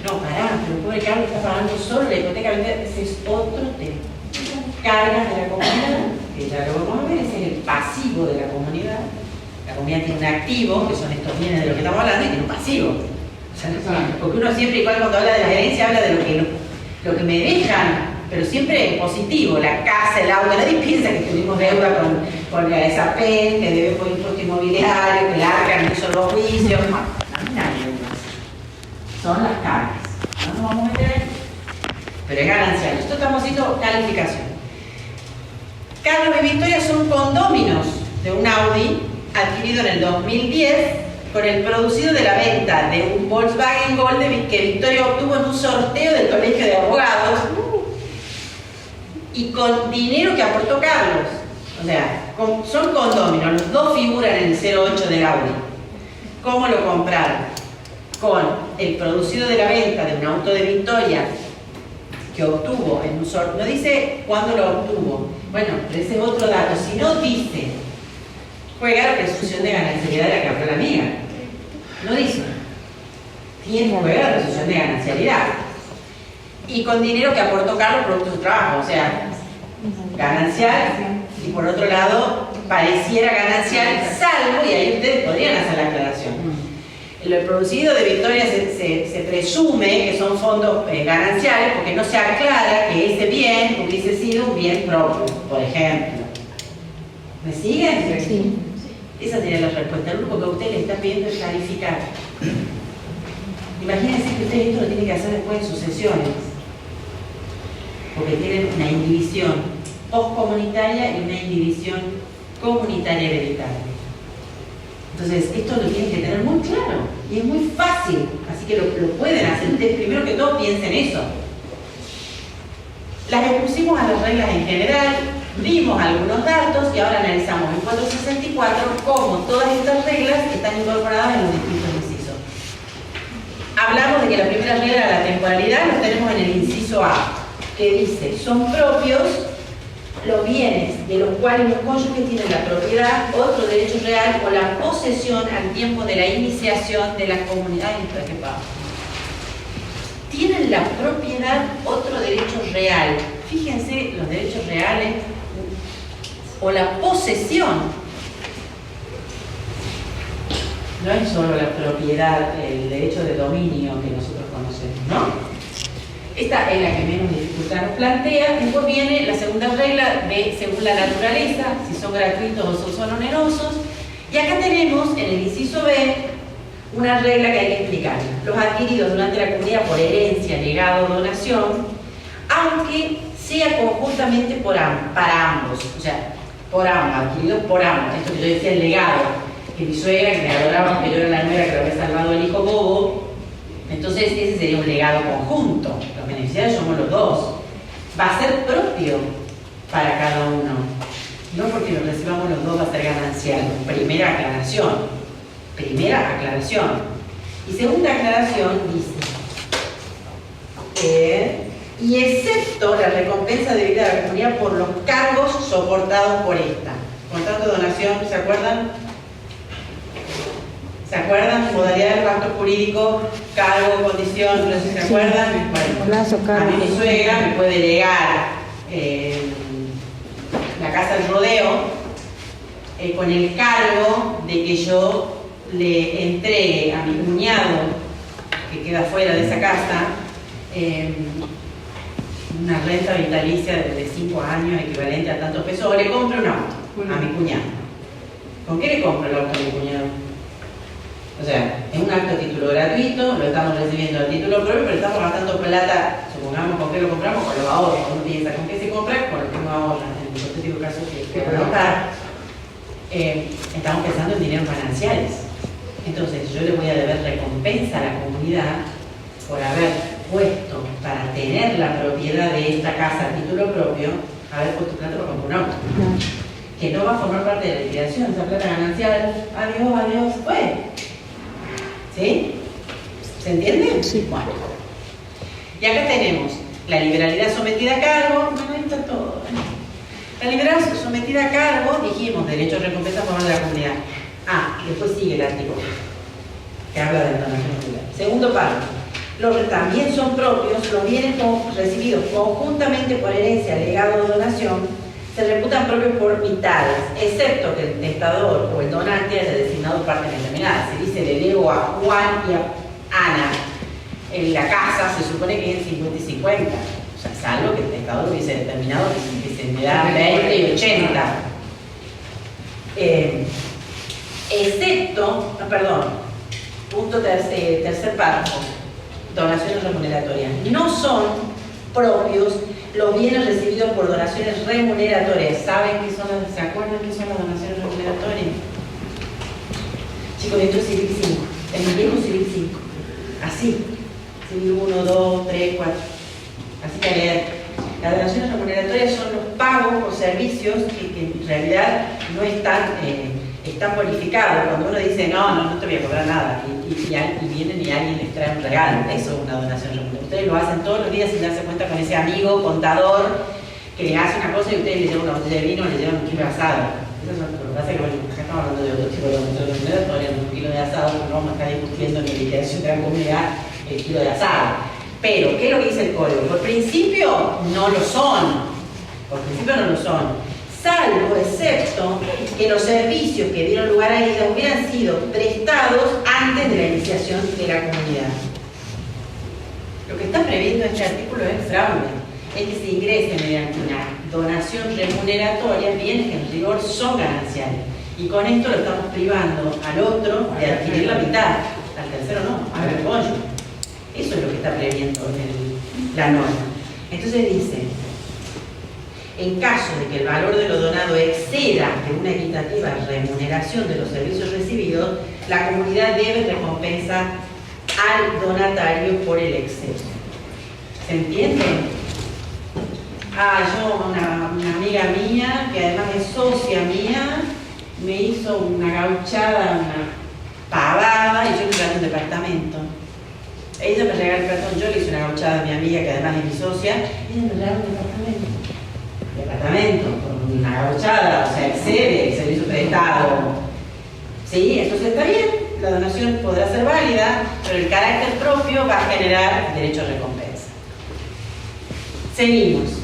No, pará, pero el pobre Carlos está pagando solo la hipoteca. Ese es otro tema. Cargas de la comunidad, que ya lo vamos a ver, ese es el pasivo de la comunidad. La comunidad tiene un activo, que son estos bienes de los que estamos hablando, y tiene un pasivo. O sea, porque uno siempre, igual cuando habla de la herencia, habla de lo que me dejan, pero siempre es positivo. La casa, el auto, nadie piensa que tuvimos deuda con la SAP, que debe por impuesto inmobiliario, que largan no hizo los juicios. No, nadie más. Son las cargas. No nos vamos a meter ahí. Pero es ganancial. Esto estamos haciendo calificación. Carlos y Victoria son condóminos de un Audi adquirido en el 2010 con el producido de la venta de un Volkswagen Gol que Victoria obtuvo en un sorteo del Colegio de Abogados y con dinero que aportó Carlos. O sea, son condóminos, los dos figuran en el 08 del Audi. ¿Cómo lo compraron? Con el producido de la venta de un auto de Victoria que que obtuvo en un sorteo, no dice cuándo lo obtuvo, bueno, pero ese es otro dato. Si no dice, juega la presunción de ganancialidad de la que habló la amiga, no dice, juega la presunción de ganancialidad, y con dinero que aportó Carlos producto de su trabajo, o sea, ganancial, y por otro lado, pareciera ganancial, salvo, y ahí ustedes podrían hacer la aclaración. Lo producido de Victoria se presume que son fondos gananciales porque no se aclara que ese bien hubiese sido un bien propio, por ejemplo. ¿Me siguen? Sí. Esa sería la respuesta. Lo único que usted le está pidiendo es clarificar. Imagínense que usted esto lo tiene que hacer después en sucesiones, porque tienen una indivisión postcomunitaria y una indivisión comunitaria hereditaria. Entonces, esto lo tienen que tener muy claro y es muy fácil, así que lo pueden hacer. Ustedes primero que todo piensen eso. Las expusimos a las reglas en general, vimos algunos datos y ahora analizamos en 464 cómo todas estas reglas están incorporadas en los distintos incisos. Hablamos de que la primera regla de la temporalidad los tenemos en el inciso A, que dice, son propios los bienes de los cuales los cónyuges tienen la propiedad, otro derecho real o la posesión al tiempo de la iniciación de la comunidad. Tienen la propiedad, otro derecho real. Fíjense los derechos reales o la posesión. No es solo la propiedad, el derecho de dominio que nosotros conocemos, ¿no? Esta es la que menos dificultad nos plantea. Después viene la segunda regla de según la naturaleza, si son gratuitos o son onerosos. Y acá tenemos en el inciso B una regla que hay que explicar. Los adquiridos durante la comunidad por herencia, legado o donación, aunque sea conjuntamente para ambos. O sea, por ambos, adquiridos por ambos. Esto que yo decía, el legado. Que mi suegra, que me adoraba porque yo era la nuera que lo había salvado el hijo bobo. Entonces ese sería un legado conjunto. Los beneficiarios somos los dos. Va a ser propio para cada uno. No porque lo recibamos los dos va a ser ganancial. Primera aclaración. Primera aclaración. Y segunda aclaración dice y excepto la recompensa debida a la comunidad por los cargos soportados por esta. Por tanto, donación, ¿se acuerdan? ¿Se acuerdan? Modalidad del pacto jurídico, cargo, condición, no sé si se acuerdan. Bueno, a mí mi suegra me puede legar la casa del rodeo con el cargo de que yo le entregue a mi cuñado, que queda fuera de esa casa, una renta vitalicia de 5 años equivalente a tantos pesos, o le compro un auto a mi cuñado. ¿Con qué le compro el auto a mi cuñado? O sea, es un acto a título gratuito, lo estamos recibiendo a título propio, pero estamos gastando plata, supongamos con qué lo compramos, con los ahorros. Uno piensa, ¿con qué se compra? Con lo que uno ahorra. En el hipotético caso que puedo ahorrar, estamos pensando en dineros gananciales. Entonces, yo le voy a deber recompensa a la comunidad por haber puesto para tener la propiedad de esta casa a título propio, haber puesto plata para comprar un auto. Que no va a formar parte de la liquidación, esa plata ganancial, adiós, pues. ¿Sí? ¿Se entiende? Sí. Bueno. Y acá tenemos la liberalidad sometida a cargo. Bueno, ahí está todo. La liberalidad sometida a cargo, dijimos, derecho a recompensa a favor de la comunidad. Después sigue el artículo, que habla de la donación popular. Segundo párrafo. Los también son propios los bienes recibidos conjuntamente por herencia, legado o donación, se reputan propios por mitades, excepto que el testador o el donante haya designado partes determinadas. Se dice, le debo a Juan y a Ana en la casa, se supone que es 50 y 50. O sea, salvo que el testador hubiese determinado que se me da 20 y 80. Excepto, punto tercer párrafo, donaciones remuneratorias. No son propios los bienes recibidos por donaciones remuneratorias. ¿Saben qué son las? ¿Se acuerdan qué son las donaciones remuneratorias? Chicos, esto es Civil 5. En el mismo Civil 5. Así. Civil 1, 2, 3, 4. Así que a leer. Las donaciones remuneratorias son los pagos por servicios que en realidad no están bonificados. Cuando uno dice, no te voy a cobrar nada, y vienen y alguien les trae un regalo. Eso es una donación remunerada. Ustedes lo hacen todos los días sin darse cuenta con ese amigo contador que les hace una cosa y ustedes le llevan una botella de vino o le llevan un kilo de asado. Eso es lo que pasa, que bueno, acá estamos hablando de otro tipo de donación remunerada, todavía no un kilo de asado, no vamos a estar discutiendo en la liquidación de la comunidad el kilo de asado. Pero, ¿qué es lo que dice el código? Por principio no lo son. Por principio no lo son. Salvo, excepto, que los servicios que dieron lugar a ellas hubieran sido prestados antes de la iniciación de la comunidad. Lo que está previsto en este artículo es fraude. Es que se ingrese mediante una donación remuneratoria bienes que en rigor son gananciales. Y con esto lo estamos privando al otro de adquirir la mitad, al tercero no, al cónyuge. Eso es lo que está previendo la norma. Entonces dice, en caso de que el valor de lo donado exceda de una equitativa remuneración de los servicios recibidos, la comunidad debe recompensar al donatario por el exceso. ¿Se entiende? Una amiga mía, que además es socia mía, me hizo una gauchada, una pavada, y yo le regalé un departamento. Ella me regaló el cartón, yo le hice una gauchada a mi amiga, que además es mi socia, y ella me regaló un departamento, con una gauchada, o sea, excede el servicio prestado. Sí, entonces está bien, la donación podrá ser válida, pero el carácter propio va a generar derecho a recompensa. Seguimos.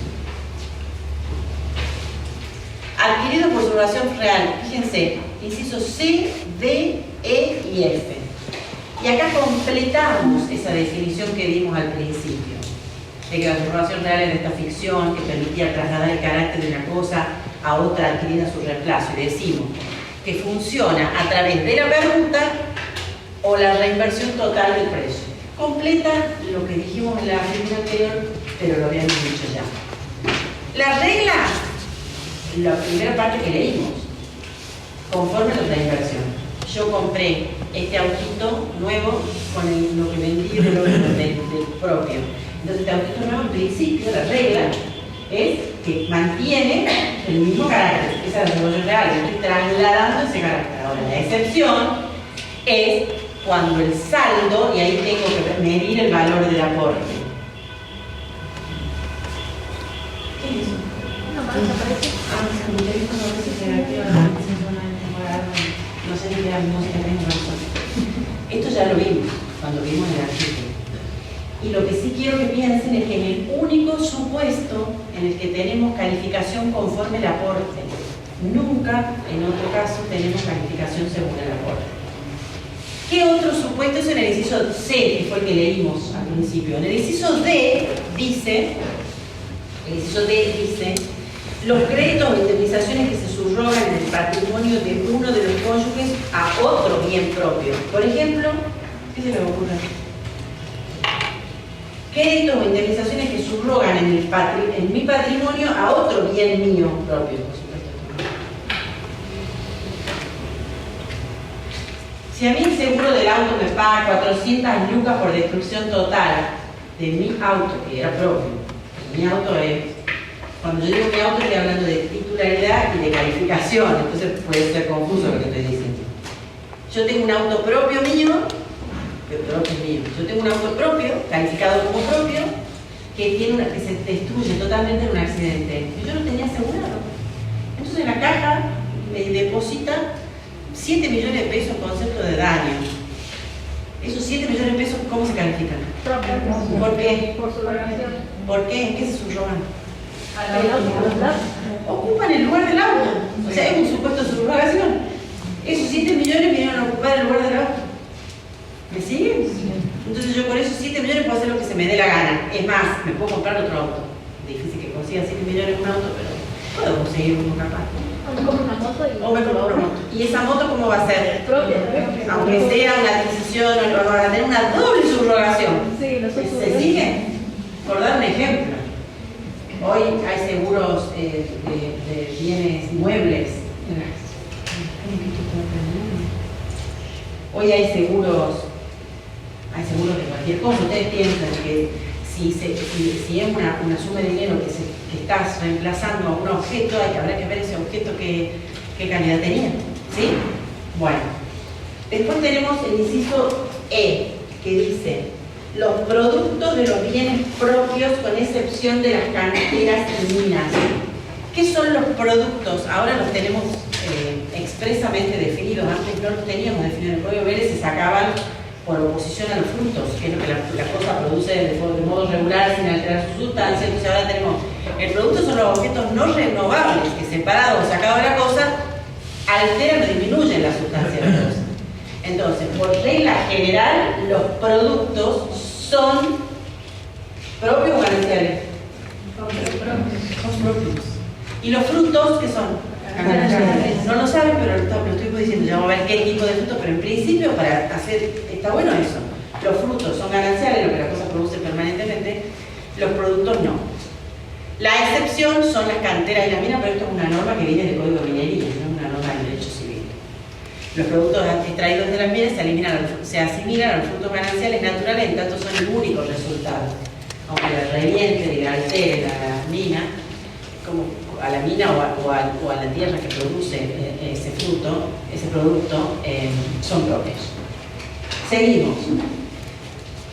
Adquirido por su duración real, fíjense, inciso C, D, E y F. Y acá completamos esa definición que dimos al principio, de que la subrogación real era esta ficción que permitía trasladar el carácter de una cosa a otra adquirida a su reemplazo. Y decimos que funciona a través de la permuta o la reinversión total del precio. Completa lo que dijimos en la figura anterior, pero lo habíamos dicho ya. La regla, la primera parte que leímos, conforme a la reinversión. Yo compré este autito nuevo con lo que vendí del propio. Entonces, este autito nuevo, en principio, la regla es que mantiene el mismo carácter. Esa es la subrogación real, yo estoy trasladando ese carácter. Ahora, la excepción es cuando el saldo, y ahí tengo que medir el valor del aporte. ¿Qué es eso? No sé ni qué era música, tengo razón. Esto ya lo vimos cuando vimos el artículo. Y lo que sí quiero que piensen es que en el único supuesto en el que tenemos calificación conforme el aporte, nunca en otro caso tenemos calificación según el aporte. ¿Qué otro supuesto es en el inciso C, que fue el que leímos al principio? En el inciso D dice, los créditos o indemnizaciones que se subrogan en el patrimonio de uno de los cónyuges a otro bien propio. Por ejemplo, ¿qué se me ocurre? Créditos o indemnizaciones que subrogan en mi patrimonio a otro bien mío propio, por supuesto. Si a mí el seguro del auto me paga 400 lucas por destrucción total de mi auto, que era propio, mi auto es... Cuando yo digo mi auto estoy hablando de titularidad y de calificación, entonces puede ser confuso lo que estoy diciendo. Yo tengo un auto propio mío, yo tengo un auto propio, calificado como propio, que se destruye totalmente en un accidente. Yo no tenía asegurado. Entonces en la caja me deposita 7 millones de pesos en concepto de daño. Esos 7 millones de pesos, ¿cómo se califican? ¿Por qué? Por subrogación. ¿Por qué? ¿En qué se subrogan? Ocupan el lugar del auto. O sea, es un supuesto de subrogación. Esos 7 millones vinieron a ocupar el lugar del auto. ¿Me siguen? Entonces yo con esos 7 millones puedo hacer lo que se me dé la gana. Es más, me puedo comprar otro auto. Difícil que consiga 7 millones en un auto, pero puedo conseguir uno capaz. O me compro una moto y... O me compro una moto. ¿Y esa moto cómo va a ser? Propia. Aunque sea una adquisición, o van a tener una doble subrogación. Sí, nosotros... ¿Se sigue? Por dar un ejemplo. Hoy hay seguros de bienes muebles. Hoy hay seguros de cualquier cosa. Ustedes piensan que si es una suma de dinero que estás reemplazando a un objeto, habrá que ver ese objeto qué calidad tenía. ¿Sí? Bueno. Después tenemos el inciso E, que dice los productos de los bienes propios con excepción de las canteras y minas. ¿Qué son los productos? Ahora los tenemos expresamente definidos, antes no los teníamos definidos. En el Código Vélez se sacaban por oposición a los frutos, que es lo que la cosa produce de modo regular sin alterar su sustancia. Entonces ahora tenemos, el producto son los objetos no renovables que separados o sacados de la cosa alteran o disminuyen la sustancia de la cosa. Entonces, por regla general, los productos son propios o gananciales. Son propios. ¿Y los frutos qué son? Gananciales. No lo saben, pero lo estoy diciendo. Ya vamos a ver qué tipo de frutos, pero en principio para hacer, está bueno eso. Los frutos son gananciales, lo que las cosas producen permanentemente, los productos no. La excepción son las canteras y las minas, pero esto es una norma que viene del Código de Minería, no es una norma del derecho civil. Los productos extraídos de las minas se asimilan a los frutos gananciales naturales, en tanto son el único resultado. Aunque la revienten y la alteren a la mina, como a la mina o a la tierra que produce ese fruto, ese producto, son propios. Seguimos.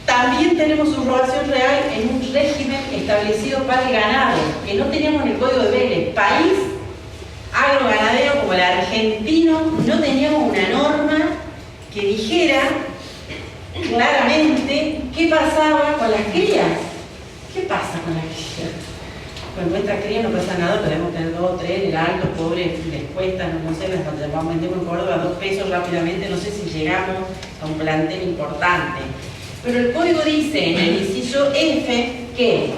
También tenemos subrogación real en un régimen establecido para el ganado, que no teníamos en el Código de Vélez. País agroganadero como el argentino, no teníamos una norma que dijera claramente qué pasaba con las crías. ¿Qué pasa con las crías? Con nuestras crías no pasa nada, podemos tener 2 o 3 en el alto, pobres, les cuesta, no sé, las vendemos en Córdoba a 2 pesos rápidamente, no sé si llegamos a un plantel importante. Pero el código dice en el inciso F que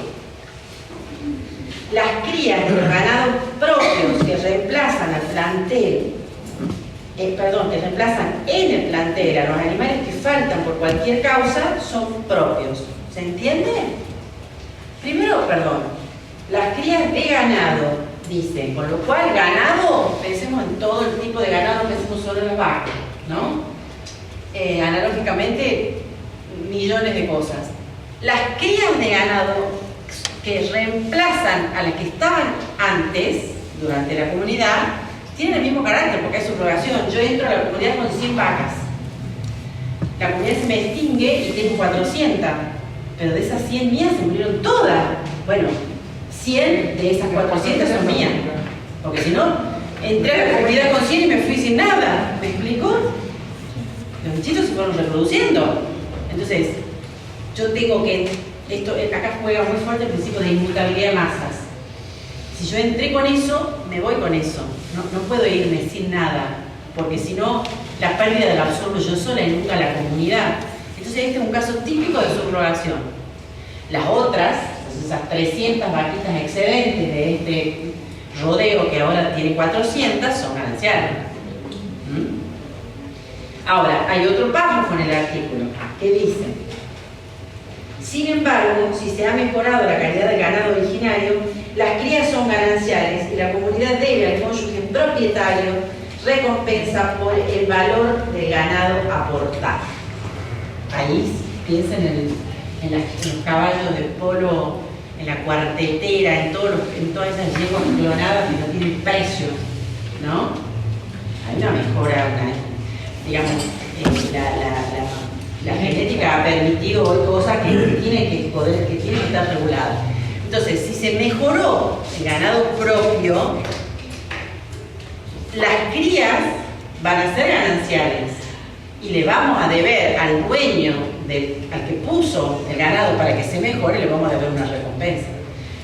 las crías de los ganados propios que reemplazan al plantel, que reemplazan en el plantel a los animales que faltan por cualquier causa, son propios. ¿Se entiende? Primero, las crías de ganado, dice, con lo cual ganado, pensemos en todo el tipo de ganado, pensemos solo en las vacas, ¿no? Analógicamente, millones de cosas. Las crías de ganado que reemplazan a las que estaban antes, durante la comunidad, tienen el mismo carácter, porque es subrogación. Yo entro a la comunidad con 100 vacas. La comunidad se me extingue y tengo 400, pero de esas 100 mías se murieron todas. Bueno, 100 de esas 400 son mías, porque si no, entré a la comunidad con 100 y me fui sin nada. ¿Me explico? Los bichitos se fueron reproduciendo. Entonces, yo tengo que, acá juega muy fuerte el principio de inmutabilidad de masas. Si yo entré con eso, me voy con eso. No puedo irme sin nada, porque si no, la pérdida la absorbo yo sola y nunca la comunidad. Entonces, este es un caso típico de subrogación. Las otras, esas 300 vaquitas excedentes de este rodeo que ahora tiene 400, son gananciales. Ahora, hay otro párrafo en el artículo que dice: sin embargo, si se ha mejorado la calidad del ganado originario, las crías son gananciales y la comunidad debe al cónyuge propietario recompensa por el valor del ganado aportado. Ahí piensen en los caballos de polo, en la cuartetera, en todas esas yeguas clonadas que no tienen precio, ¿no? Hay una mejora, digamos, la genética ha permitido hoy cosas que tienen que estar reguladas. Entonces, si se mejoró el ganado propio, las crías van a ser gananciales y le vamos a deber al dueño, al que puso el ganado para que se mejore, le vamos a deber una recompensa.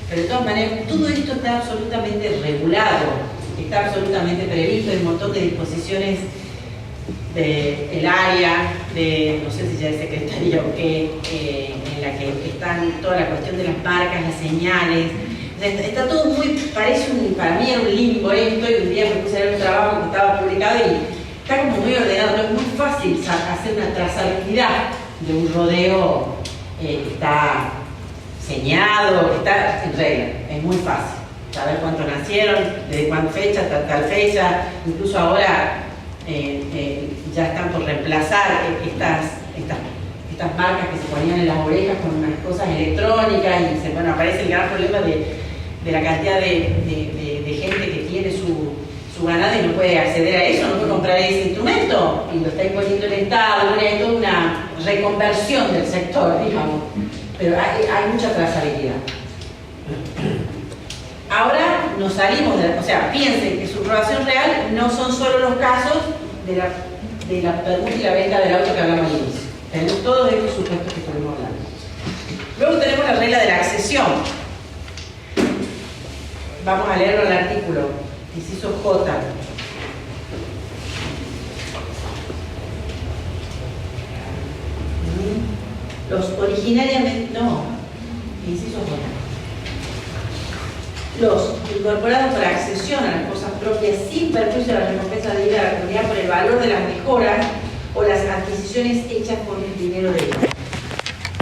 Pero de todas maneras, todo esto está absolutamente regulado, está absolutamente previsto, hay un montón de disposiciones del área, no sé si ya es secretaría o qué, en la que están toda la cuestión de las marcas, las señales. Está todo muy, para mí era un limbo esto, y un día me puse a ver un trabajo que estaba publicado y está como muy ordenado, no es muy fácil hacer una trazabilidad de un rodeo que está señado, que está en regla, es muy fácil saber cuántos nacieron, desde cuál fecha hasta tal fecha, incluso ahora ya están por reemplazar estas marcas que se ponían en las orejas con unas cosas electrónicas y aparece el gran problema de la cantidad de gente que tiene su ganado y no puede acceder a eso, no puede comprar ese instrumento y lo está imponiendo el Estado. Es toda una reconversión del sector, digamos, pero hay mucha trazabilidad. Ahora nos salimos de o sea, piensen que subrogación real no son solo los casos de la permuta y la venta del auto que hablamos al inicio. Tenemos todos estos supuestos que estuvimos hablando. Luego tenemos la regla de la accesión. Vamos a leerlo en el artículo, inciso J. Los originariamente, no, inciso J. Los incorporados por accesión a las cosas propias sin perjuicio de la recompensa debida a la comunidad por el valor de las mejoras o las adquisiciones hechas con el dinero de ellos.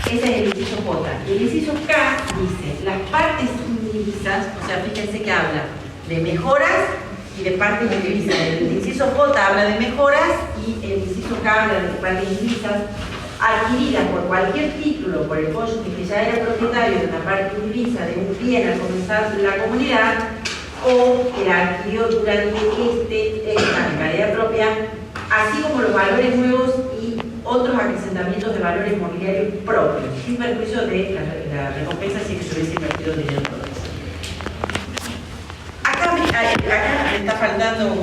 Ese es el inciso J. Y el inciso K dice, las partes indivisas, o sea, fíjense que habla de mejoras y de partes indivisas. El inciso J habla de mejoras y el inciso K habla de partes indivisas adquiridas por cualquier título por el cónyuge que ya era propietario de una parte indivisa de un bien al comenzar la comunidad o que la adquirió durante en calidad propia, así como los valores nuevos y otros acrecentamientos de valores mobiliarios propios, sin perjuicio de la recompensa si que se hubiese invertido dinero propio. Acá me está faltando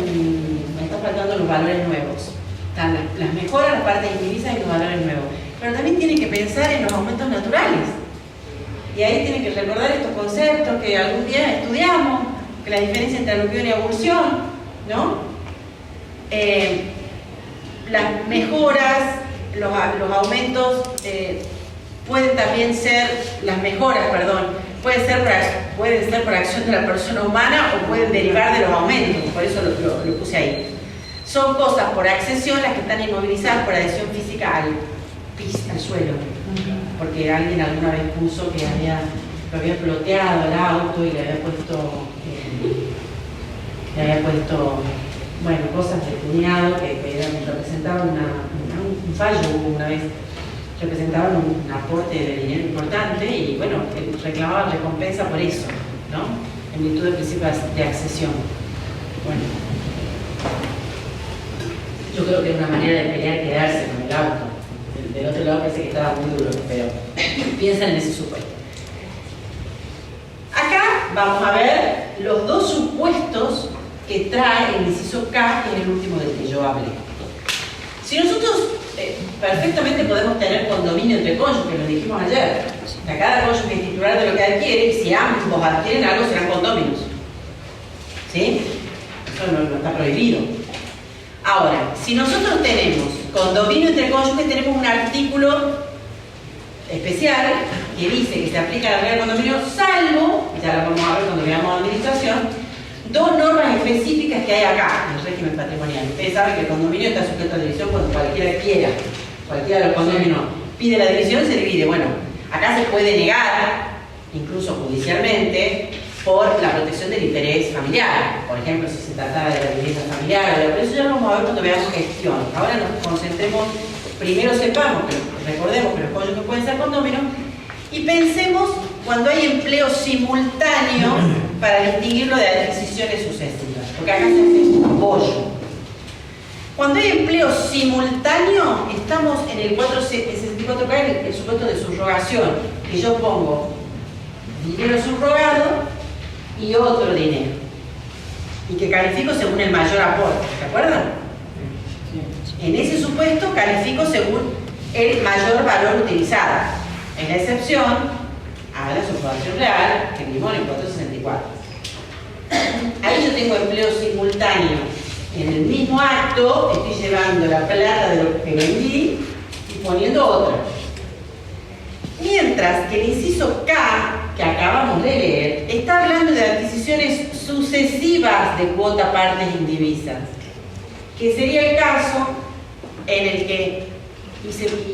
los valores nuevos. Están las mejoras, las partes indivisas y los valores nuevos. Pero también tienen que pensar en los aumentos naturales. Y ahí tienen que recordar estos conceptos que algún día estudiamos, que la diferencia entre aluvión y abulsión, ¿no? Las mejoras, los aumentos pueden también ser, las mejoras, perdón, pueden ser por acción de la persona humana o pueden derivar de los aumentos, por eso lo puse ahí. Son cosas por accesión las que están inmovilizadas por adhesión física al suelo, porque alguien alguna vez puso que lo había ploteado el auto y le había puesto bueno, cosas de cuñado que representaban un fallo una vez, representaban un aporte de dinero importante y bueno, reclamaban recompensa por eso, ¿no? En virtud del principio de accesión. Bueno, yo creo que es una manera de pelear quedarse con el auto. Del otro lado parece que estaba muy duro, pero piensan en ese supuesto. Acá vamos a ver los dos supuestos que trae el inciso K, que es el último del que yo hablé. Si nosotros perfectamente podemos tener condominio entre cónyuges, lo dijimos ayer, a cada cónyuge es titular de lo que adquiere, y si ambos adquieren algo serán condóminos. ¿Sí? Eso no está prohibido. Ahora, si nosotros tenemos condominio entre cónyuges, tenemos un artículo especial que dice que se aplica la regla del condominio, salvo, ya la vamos a ver cuando veamos administración, dos normas específicas que hay acá en el régimen patrimonial. Ustedes saben que el condominio está sujeto a división cuando cualquiera quiera. Cualquiera de los condominios pide la división, se divide. Bueno, acá se puede negar, incluso judicialmente, por la protección del interés familiar. Por ejemplo, si se trataba de la vivienda familiar, pero eso ya lo vamos a ver cuando veamos gestión. Ahora nos concentremos, primero sepamos, recordemos que los cónyuges pueden ser condóminos, y pensemos cuando hay empleo simultáneo para distinguirlo de adquisiciones sucesivas, porque acá se hace un apoyo. Cuando hay empleo simultáneo, estamos en el 464K, el supuesto de subrogación, que yo pongo dinero subrogado y otro dinero, y que califico según el mayor aporte, ¿se acuerdan? En ese supuesto califico según el mayor valor utilizado. En la excepción a la subrogación real, que vimos en el 464. Ahí yo tengo empleo simultáneo. En el mismo acto estoy llevando la plata de lo que vendí y poniendo otra. Mientras que el inciso K, que acabamos de leer, está hablando de adquisiciones sucesivas de cuota partes indivisas, que sería el caso en el que,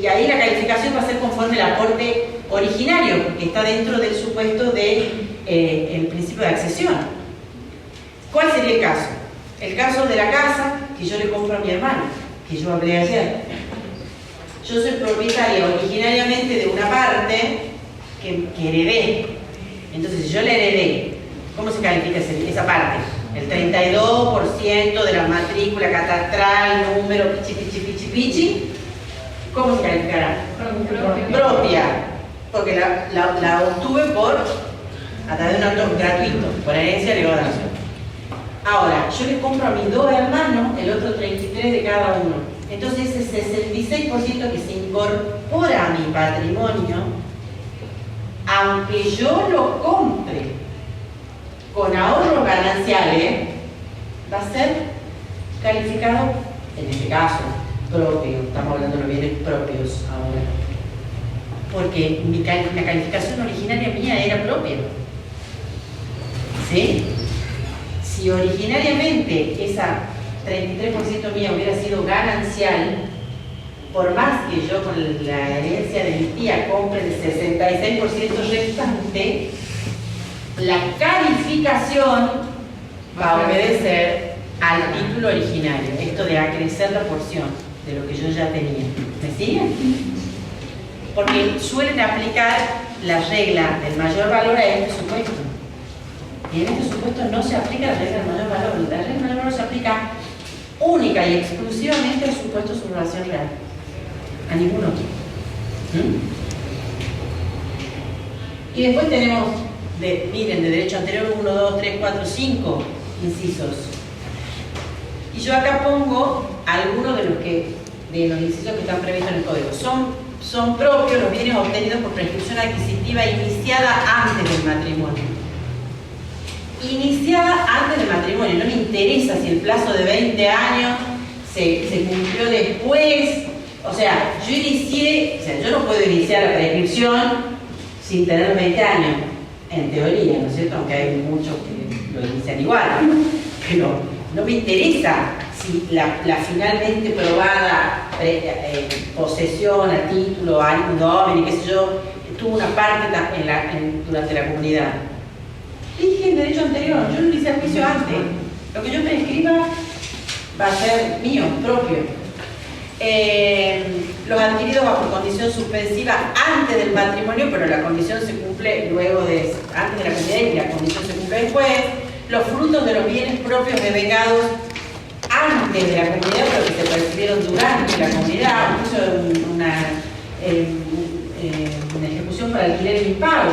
y ahí la calificación va a ser conforme al aporte originario, porque está dentro del supuesto del principio de accesión. ¿Cuál sería el caso? El caso de la casa que yo le compro a mi hermano, que yo hablé ayer. Yo soy propietaria originariamente de una parte que heredé. Entonces, si yo la heredé, ¿cómo se califica esa parte? El 32% de la matrícula catastral, número, pichi. ¿Cómo se calificará? Propia, porque la obtuve a través de un acto gratuito, por herencia, legado de donación. Ahora, yo le compro a mis dos hermanos el otro 33 de cada uno. Entonces ese 66% que se incorpora a mi patrimonio, aunque yo lo compre con ahorros gananciales, va a ser calificado, en este caso, propio. Estamos hablando de los bienes propios ahora. Porque la calificación originaria mía era propia. ¿Sí? Si originariamente esa 33% mía hubiera sido ganancial, por más que yo con la herencia de mi tía compre el 66% restante, la calificación va a obedecer al título originario, esto de acrecer la porción de lo que yo ya tenía. ¿Me siguen? Porque suelen aplicar la regla del mayor valor a este supuesto. Y en este supuesto no se aplica la regla del mayor valor. La regla del mayor valor se aplica única y exclusivamente al supuesto de subrogación real. A ningún otro. Y después tenemos, miren, de derecho anterior 1, 2, 3, 4, 5 incisos. Y yo acá pongo algunos de los incisos que están previstos en el código. Son propios los bienes obtenidos por prescripción adquisitiva iniciada antes del matrimonio. Iniciada antes del matrimonio, no me interesa si el plazo de 20 años se cumplió después. O sea, yo no puedo iniciar la prescripción sin tener 20 años, en teoría, ¿no es cierto? Aunque hay muchos que lo inician igual, pero no me interesa si la finalmente probada posesión a título, un domini, qué sé yo, tuvo una parte durante la comunidad. Dije en derecho anterior, yo no hice el juicio antes. Lo que yo prescriba va a ser mío, propio. Los adquiridos bajo condición suspensiva antes del matrimonio, pero la condición se cumple antes de la comunidad y la condición se cumple después. Los frutos de los bienes propios devengados antes de la comunidad, pero que se percibieron durante la comunidad, incluso una ejecución para alquiler y impago.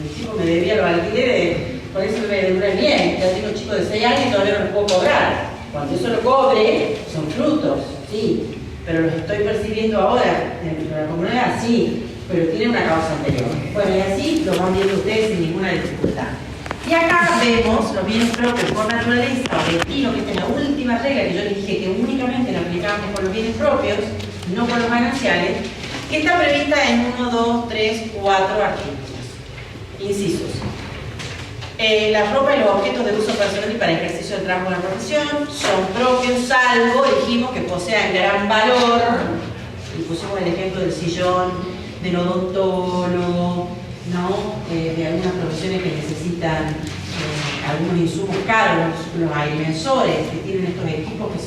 El chico me debía los alquileres, por eso me demoré bien. Ya tengo chicos de 6 años y todavía no los puedo cobrar. Cuando eso lo cobre, son frutos, sí, pero los estoy percibiendo ahora dentro de la comunidad, sí, pero tiene una causa anterior. Bueno, y así lo van viendo ustedes sin ninguna dificultad. Y acá vemos los bienes propios por naturaleza o destino, que esta es la última regla que yo les dije que únicamente la aplicamos por los bienes propios, no por los gananciales, que está prevista en 1, 2, 3, 4 artículos. Incisos. La ropa y los objetos de uso personal y para ejercicio del trabajo de la profesión son propios, salvo, dijimos, que posean gran valor. Y pusimos el ejemplo del sillón, del odontólogo, ¿no? De algunas profesiones que necesitan algunos insumos caros, los agrimensores, que tienen estos equipos que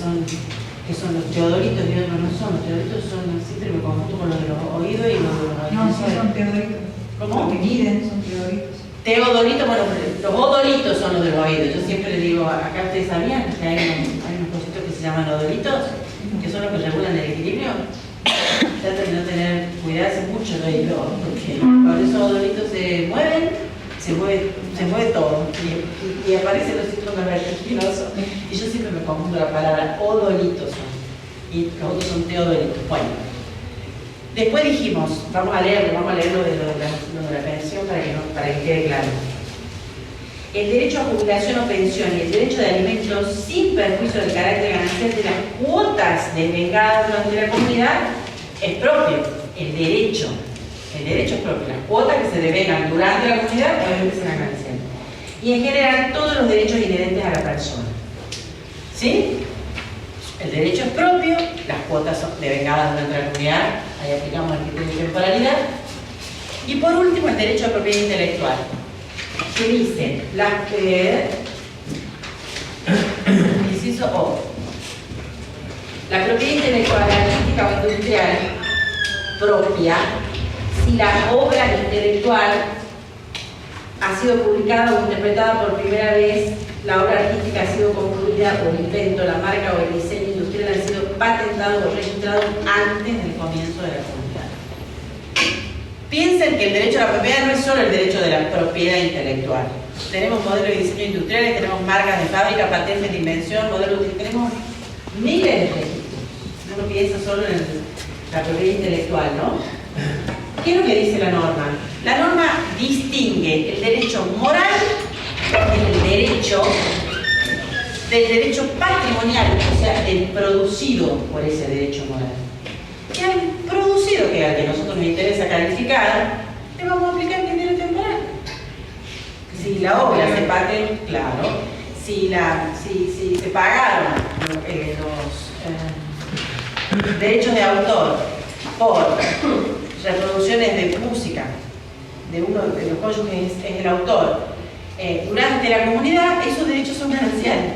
son los teodoritos. Yo no son los teodoritos, siempre me confundo con los de los oídos y los de los agrimensores. No, sí son teodoritos. ¿Cómo? Los que miden son teodoritos. Teodolito, bueno, los odolitos son los de los oídos. Yo siempre le digo, acá ustedes sabían que hay unos cositos que se llaman odolitos, que son los que regulan el equilibrio. Traten de no cuidarse mucho el oído, porque cuando esos odolitos se mueven, se mueve todo. Y aparecen los síntomas vertiginosos. Y yo siempre me confundo la palabra odolitos. Y los otros son teodolitos. Bueno. Después dijimos, vamos a leer lo de la pensión para que quede claro. El derecho a jubilación o pensión y el derecho de alimentos sin perjuicio del carácter ganancial de las cuotas devengadas durante la comunidad es propio. El derecho es propio. Las cuotas que se devengan durante la comunidad obviamente serán gananciales. Y en general todos los derechos inherentes a la persona. ¿Sí? El derecho es propio, las cuotas son devengadas durante la comunidad, ahí aplicamos el criterio de temporalidad. Y por último, el derecho a propiedad intelectual, que dice, inciso O, la propiedad intelectual, artística o industrial propia, si la obra intelectual ha sido publicada o interpretada por primera vez, la obra artística ha sido concluida, o el invento, la marca o el diseño industrial han sido patentado o registrado antes del comienzo de la comunidad. Piensen que el derecho a la propiedad no es solo el derecho de la propiedad intelectual. Tenemos modelos de diseño industriales, tenemos marcas de fábrica, patentes de invención, modelos de... tenemos miles de registros. Uno piensa solo en la propiedad intelectual, ¿no? ¿Qué es lo que dice la norma? La norma distingue el derecho moral del derecho patrimonial, o sea, del producido por ese derecho moral. Y al producido, que es al que a nosotros nos interesa calificar, le vamos a aplicar el criterio temporal. Si la obra se patente, claro, si se pagaron los derechos de autor por reproducciones de música de uno de los cónyuges es el autor durante la comunidad, esos derechos son gananciales.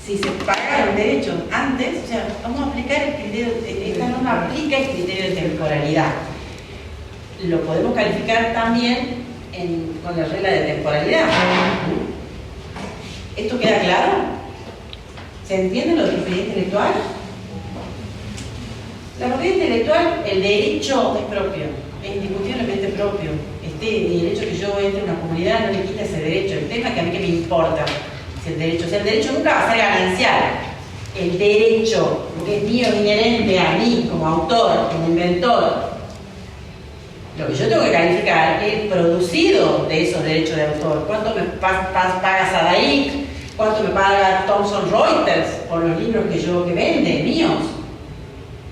Si se pagaron derechos antes, o sea, vamos a aplicar el criterio, esta norma aplica el criterio de temporalidad. Lo podemos calificar también con la regla de temporalidad. ¿Esto queda claro? ¿Se entiende lo de propiedad intelectual? La propiedad intelectual, el derecho es propio, es indiscutiblemente propio. Y el hecho de que yo entre en una comunidad no le quita ese derecho. El tema es que a mí que me importa si el derecho nunca va a ser ganancial. El derecho, que es mío, inherente a mí como autor, como inventor. Lo que yo tengo que calificar es el producido de esos derechos de autor. ¿Cuánto me paga Sadaic? ¿Cuánto me paga Thomson Reuters por los libros que vende, míos?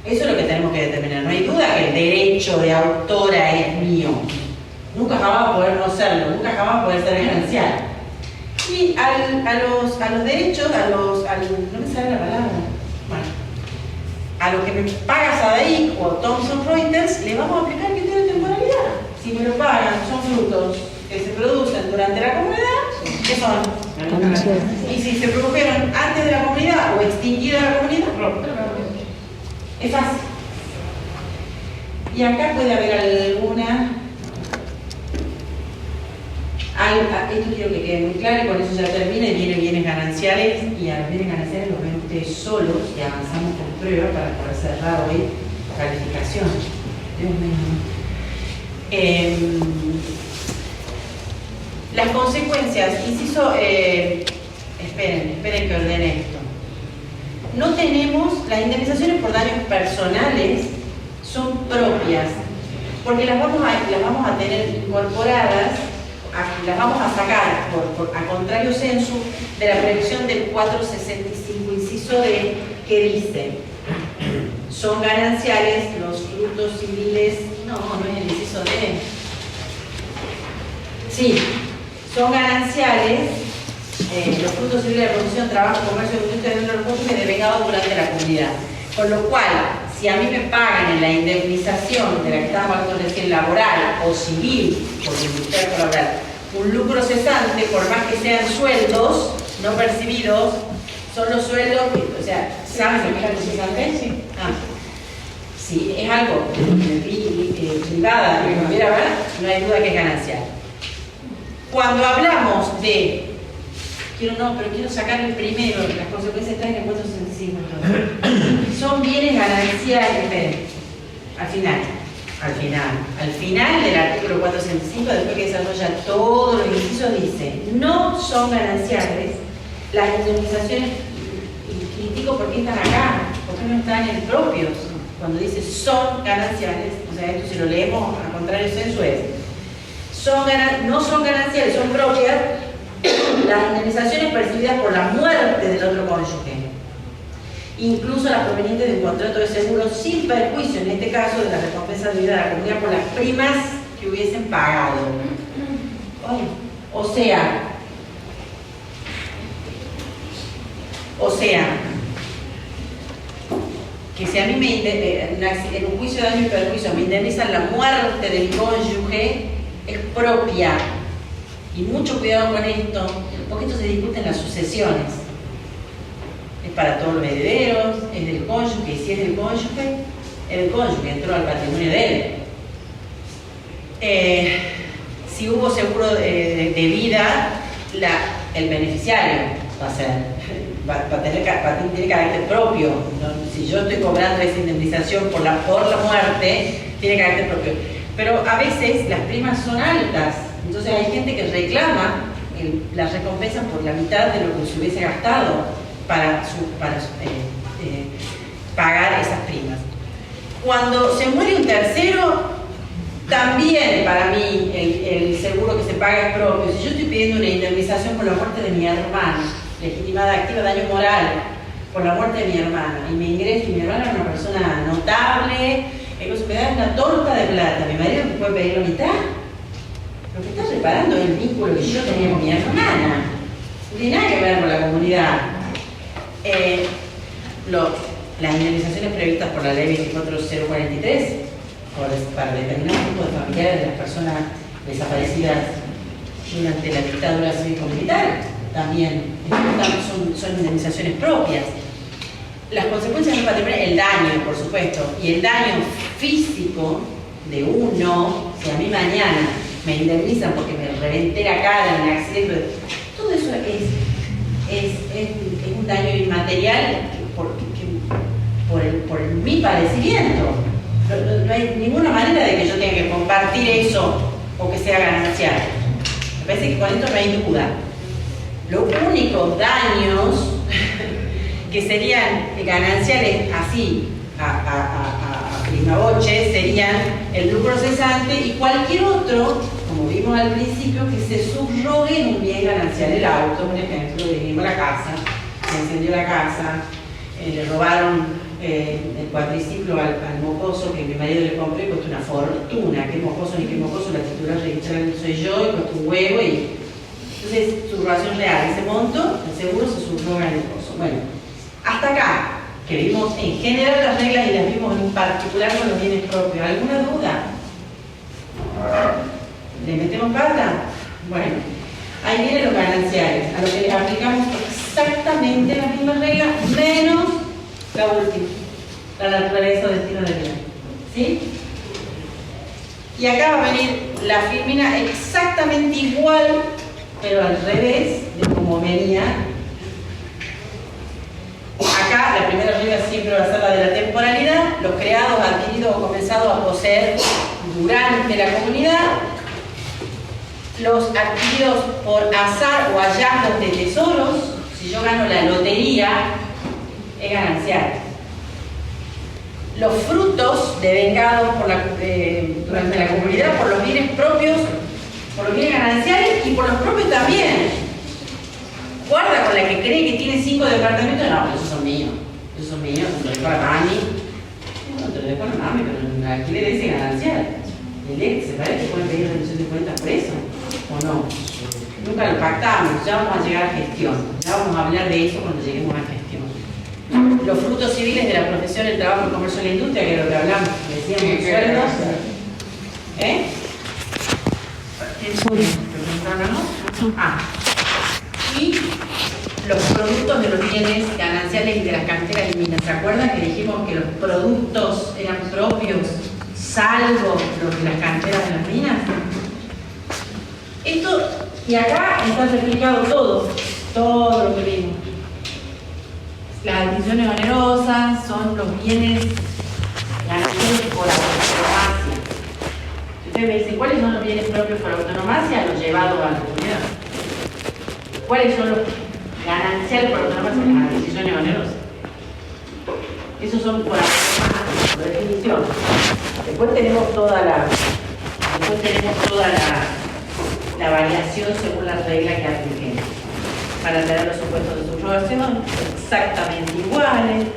Eso es lo que tenemos que determinar. No hay duda que el derecho de autora es mío. Nunca jamás va a poder no serlo, nunca jamás va a poder ser ganancial. Y a los derechos, no me sale la palabra. Bueno, a lo que me paga Sadaic o Thomson Reuters, le vamos a aplicar el criterio de temporalidad. Si me lo pagan, son frutos que se producen durante la comunidad, ¿qué son? Y si se produjeron antes de la comunidad o extinguida la comunidad, es fácil. Y acá puede haber alguna... Esto quiero que quede muy claro y con eso ya termina y vienen bienes gananciales, y a los bienes gananciales los ven ustedes solos y avanzamos con prueba para poder cerrar hoy la calificación. Dios mío. Las consecuencias, inciso, esperen que ordene esto. No tenemos, las indemnizaciones por daños personales son propias, porque las vamos a tener incorporadas, las vamos a sacar a contrario sensu de la previsión del 465 inciso D, que dice: son gananciales los frutos civiles. No es el inciso D. Sí, son gananciales los frutos civiles de la producción, trabajo, comercio, industria de los recursos que devengado durante la comunidad. Con lo cual, si a mí me pagan en la indemnización de la que estábamos hablando recién, laboral o civil, porque industrial o laboral, un lucro cesante, por más que sean sueldos no percibidos, son los sueldos, o sea, ¿saben lo que es lucro cesante? Sí. Si es algo privada, que hubiera, ¿verdad? No hay duda que es ganancial. Cuando hablamos de quiero sacar el primero, las consecuencias están en el 465 entonces. Son bienes gananciales, al final del artículo 465, después que desarrolla todos los incisos, dice: no son gananciales las indemnizaciones, y critico por qué están acá, por qué no están en propios, cuando dice son gananciales, o sea, esto si lo leemos a contrario sensu es: no son gananciales, son propias las indemnizaciones percibidas por la muerte del otro cónyuge, incluso las provenientes de un contrato de seguro, sin perjuicio, en este caso, de la recompensa debida a la comunidad por las primas que hubiesen pagado. O sea, que si a mí en un juicio de daño y perjuicio me indemnizan la muerte del cónyuge, es propia. Y mucho cuidado con esto, porque esto se discute en las sucesiones. Es para todos los herederos, es del cónyuge, y si es del cónyuge, el cónyuge entró al patrimonio de él. Si hubo seguro de vida, el beneficiario va a tener carácter propio. si yo estoy cobrando esa indemnización por la muerte, tiene carácter propio. Pero a veces las primas son altas, entonces hay gente que reclama las recompensas por la mitad de lo que se hubiese gastado para pagar esas primas. Cuando se muere un tercero, también para mí el seguro que se paga es propio. Si yo estoy pidiendo una indemnización por la muerte de mi hermana, legitimada activa, daño moral, por la muerte de mi hermana, y me ingreso, y mi hermana es una persona notable, entonces me da una torta de plata, mi marido me puede pedir la mitad. Lo que está reparando es el vínculo que yo tenía con mi hermana. No tiene nada que ver con la comunidad. Las indemnizaciones previstas por la ley 24043 para determinados grupos de familiares de las personas desaparecidas durante la dictadura cívico-militar también son indemnizaciones propias. Las consecuencias del patrimonio, el daño, por supuesto, y el daño físico de uno, si a mí mañana me indemnizan porque me reventé la cara en un accidente, todo eso es un daño inmaterial por mi padecimiento. No hay ninguna manera de que yo tenga que compartir eso o que sea ganancial. Me parece que con esto no hay duda. Los únicos daños que serían gananciales así a prima voce serían el lucro cesante y cualquier otro, como vimos al principio, que se subrogue en un bien ganancial. El auto, por ejemplo, dijimos la casa, se encendió la casa, le robaron el cuatriciclo al mocoso que mi marido le compró y costó una fortuna. ¿Qué mocoso ni qué mocoso? La titular registrada soy yo y costó un huevo. Entonces, subrogación real, ese monto, el seguro se subroga en el costo. Bueno, hasta acá, que vimos en general las reglas y las vimos en particular con los bienes propios. ¿Alguna duda? ¿Le metemos pata? Bueno, ahí vienen los gananciales, a lo que les aplicamos exactamente las mismas reglas, menos la última, la naturaleza o destino del bien. ¿Sí? Y acá va a venir la filmina exactamente igual, pero al revés de como venía. Acá la primera regla siempre va a ser la de la temporalidad, los creados, adquiridos o comenzados a poseer durante la comunidad, los adquiridos por azar o hallazgos de tesoros. Si yo gano la lotería, es ganancial. Los frutos devengados durante la comunidad por los bienes propios, por los bienes gananciales y por los propios también. Guarda con la que cree que tiene 5 departamentos, no, pero esos son míos, te los dejo a la mami. No, te los dejo a la mami, pero el alquiler ese ganancial. El ex, ¿se parece que pueden pedir reducción de cuentas por eso? ¿O no? Nunca lo pactamos, ya vamos a llegar a gestión. Ya vamos a hablar de eso cuando lleguemos a gestión. Los frutos civiles de la profesión, el trabajo, el comercio y la industria, que es lo que hablamos, decíamos, sueldos. ¿Eh? Y los productos de los bienes gananciales y de las canteras y minas. ¿Se acuerdan que dijimos que los productos eran propios, salvo los de las canteras de las minas? Esto, y acá está explicado todo lo que vimos. Las adquisiciones onerosas son los bienes gananciales por autonomacia. Si ustedes me dicen, ¿cuáles son los bienes propios por autonomacia? Los llevados a la comunidad. ¿Cuáles son los gananciales por autonomacia? Las adquisiciones onerosas. Esos son por autonomacia, por definición. Después tenemos toda la variación según las reglas que apliquemos. Para tener los supuestos de subrogación exactamente iguales.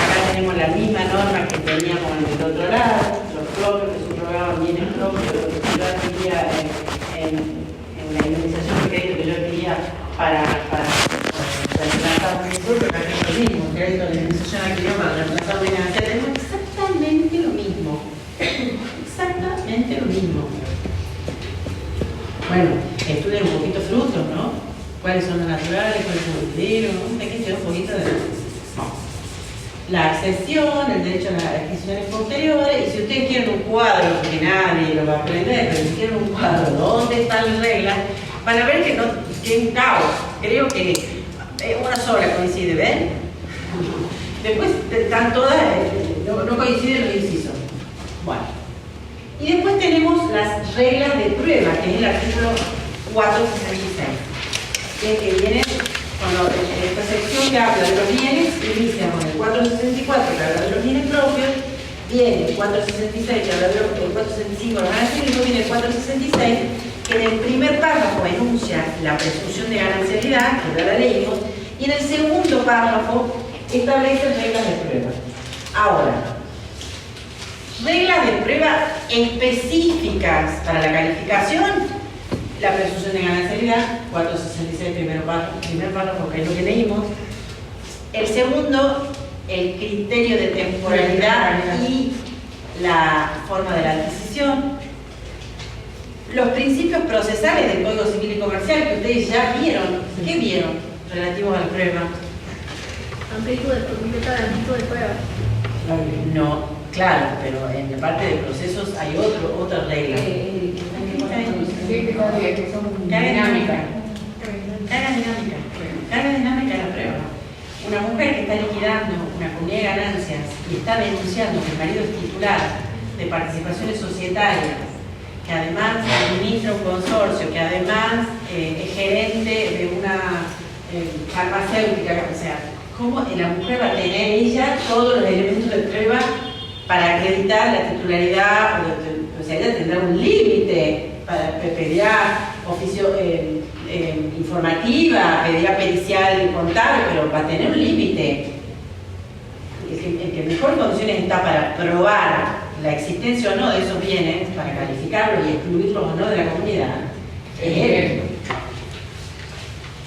Acá tenemos la misma norma que teníamos en el otro lado, los propios que subrogaban bienes propios, lo que yo adquiría en la indemnización de crédito que yo adquiría para reemplazar un discurso, que es lo mismo, crédito de indemnización adquirido para reemplazar un bien ganancial, tenemos exactamente lo mismo. Exactamente lo mismo. Bueno, estudien un poquito frutos, ¿no? ¿Cuáles son los naturales? ¿Cuáles son los dineros? ¿No? Hay que estudiar un poquito de la accesión, el derecho a las adquisiciones posteriores. Y si ustedes quieren un cuadro, que nadie lo va a aprender, pero si quieren un cuadro donde están las reglas, van a ver que es un caos. Creo que una sola coincide, ¿ven? Después están todas, no coinciden los incisos. Bueno. Y después tenemos las reglas de prueba, que es el artículo 466, que viene cuando esta sección que habla de los bienes inicia con el 464 que habla de los bienes propios, viene el 466 que habla de el 465 de los ganancias, y luego viene el 466 que en el primer párrafo enuncia la presunción de ganancialidad, que ya la leímos, y en el segundo párrafo establece reglas de prueba. Ahora, reglas de prueba específicas para la calificación. La presunción de ganancialidad, 466, primer párrafo, que es lo que leímos. El segundo, el criterio de temporalidad y la forma de la adquisición. Los principios procesales del Código Civil y Comercial que ustedes ya vieron. ¿Qué vieron relativos a la prueba? Amplitud de prueba. No, claro, pero en la parte de procesos hay otra regla. Que son dinámicas. Carga dinámica de la prueba. Una mujer que está liquidando una comunidad de ganancias y está denunciando que el marido es titular de participaciones societarias, que además administra un consorcio, que además es gerente de una farmacéutica, o sea, ¿cómo la mujer va a tener ella todos los elementos de prueba para acreditar la titularidad? O sea, ella tendrá un límite para pedirá oficio informativa, pedirá pericial contable, pero va a tener un límite. El que en mejores condiciones está para probar la existencia o no de esos bienes, para calificarlos y excluirlos o no de la comunidad, es él.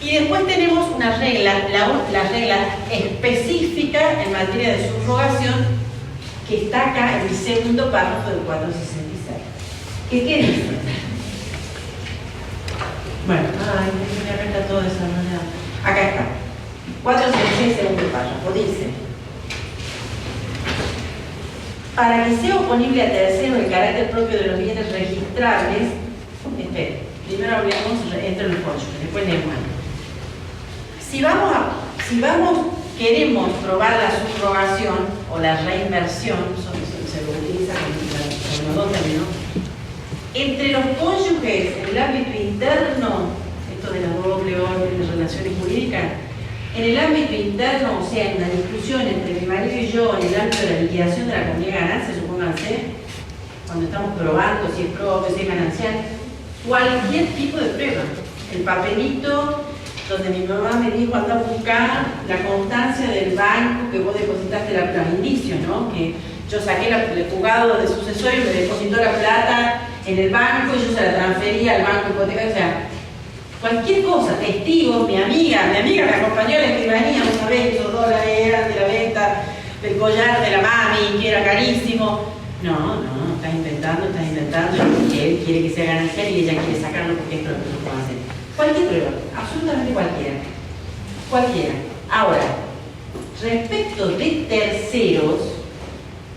Y después tenemos una regla, la regla específica en materia de subrogación, que está acá en el segundo párrafo del 466. ¿Qué dice? Bueno, me arregla todo de esa manera. Acá está. 466, segundo párrafo, dice: para que sea oponible a tercero el carácter propio de los bienes registrables, primero hablamos entre los cónyuges, después leemos. Queremos probar la subrogación o la reinversión, se lo utiliza con los dos términos, entre los cónyuges en el ámbito interno, esto de la doble orden de relaciones jurídicas, en el ámbito interno, o sea, en una discusión entre mi marido y yo en el ámbito de la liquidación de la comunidad de ganancias, supónganse, cuando estamos probando si es propio, si es ganancial, cualquier tipo de prueba, el papelito donde mi mamá me dijo anda a buscar la constancia del banco que vos depositaste los indicios, ¿no? Que yo saqué el juzgado de sucesorio, me depositó la plata en el banco y yo se la transfería al banco hipotecario, o sea, cualquier cosa, testigos, mi amiga me acompañó a la escribanía una vez, esos dólares eran de la venta del collar de la mami, que era carísimo. No, estás inventando, porque él quiere que sea ganancial y ella quiere sacarlo porque esto es lo que nosotros vamos a hacer. Cualquier prueba, absolutamente cualquiera. Ahora, respecto de terceros,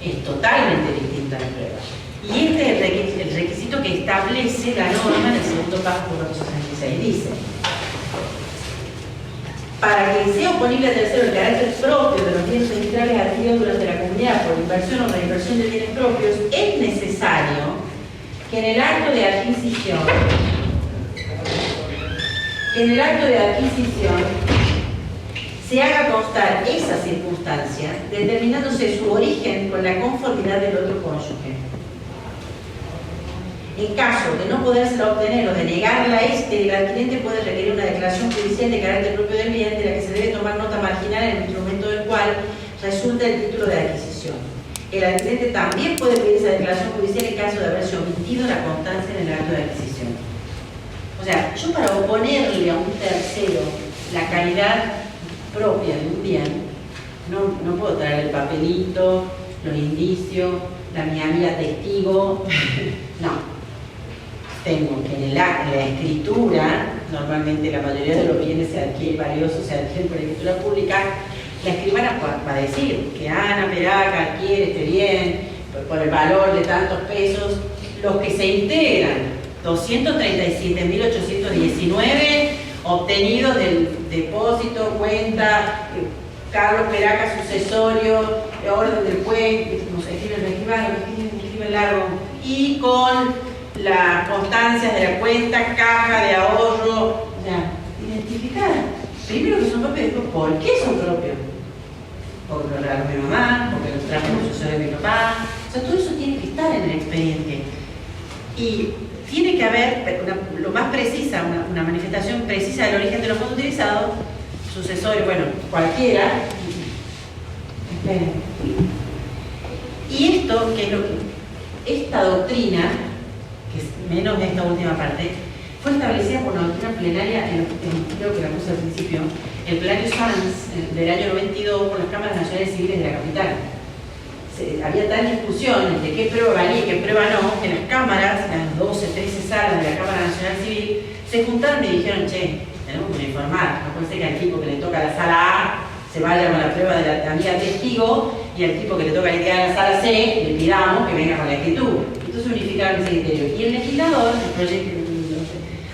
es totalmente distinta la prueba. Y este es el requisito que establece la norma en el segundo párrafo del 466. Dice: para que sea oponible a tercero el carácter propio de los bienes registrales adquiridos durante la comunidad por inversión o reinversión de bienes propios, es necesario que en el acto de adquisición se haga constar esa circunstancia, determinándose su origen con la conformidad del otro cónyuge. En caso de no podérsela obtener o de negarla a el adquirente puede requerir una declaración judicial de carácter propio del bien, de la que se debe tomar nota marginal en el instrumento del cual resulta el título de adquisición. El adquirente también puede pedir esa declaración judicial en caso de haberse omitido la constancia en el acto de adquisición. O sea, yo para oponerle a un tercero la calidad propia de un bien, no puedo traer el papelito, los indicios, mi amiga testigo, no. Tengo que en la escritura, normalmente la mayoría de los bienes valiosos se adquieren por escritura pública, la escribana va a decir que Ana Peraca adquiere este bien por el valor de tantos pesos. Los que se integran, 237.819 obtenidos del depósito, cuenta, Carlos Peraca, sucesorio, orden del juez, como se escribe el escribano, escribe largo, y con las constancias de la cuenta, caja de ahorro, o sea, identificar. Primero que son propios, después por qué son propios. Porque lo regaló mi mamá, porque los trajo el sucesor de mi papá. O sea, todo eso tiene que estar en el expediente. Y tiene que haber lo más precisa, una manifestación precisa del origen de los fondos utilizados, sucesorio, bueno, cualquiera. Esperen. Y esto, que es lo que, esta doctrina, que es menos de esta última parte, fue establecida por una doctrina plenaria, creo que la puse al principio, el plenario Sanz del año 92 por las cámaras nacionales civiles de la capital. Había tal discusión entre qué prueba valía y qué prueba no, que las cámaras, las 12, 13 salas de la Cámara Nacional Civil, se juntaron y dijeron, che, tenemos que informar, no puede ser que al tipo que le toca la sala A se vaya con la prueba de la amiga testigo y al tipo que le toca liquidar la sala C le pidamos que venga con la escritura. Entonces unificaron ese criterio. Y el legislador, los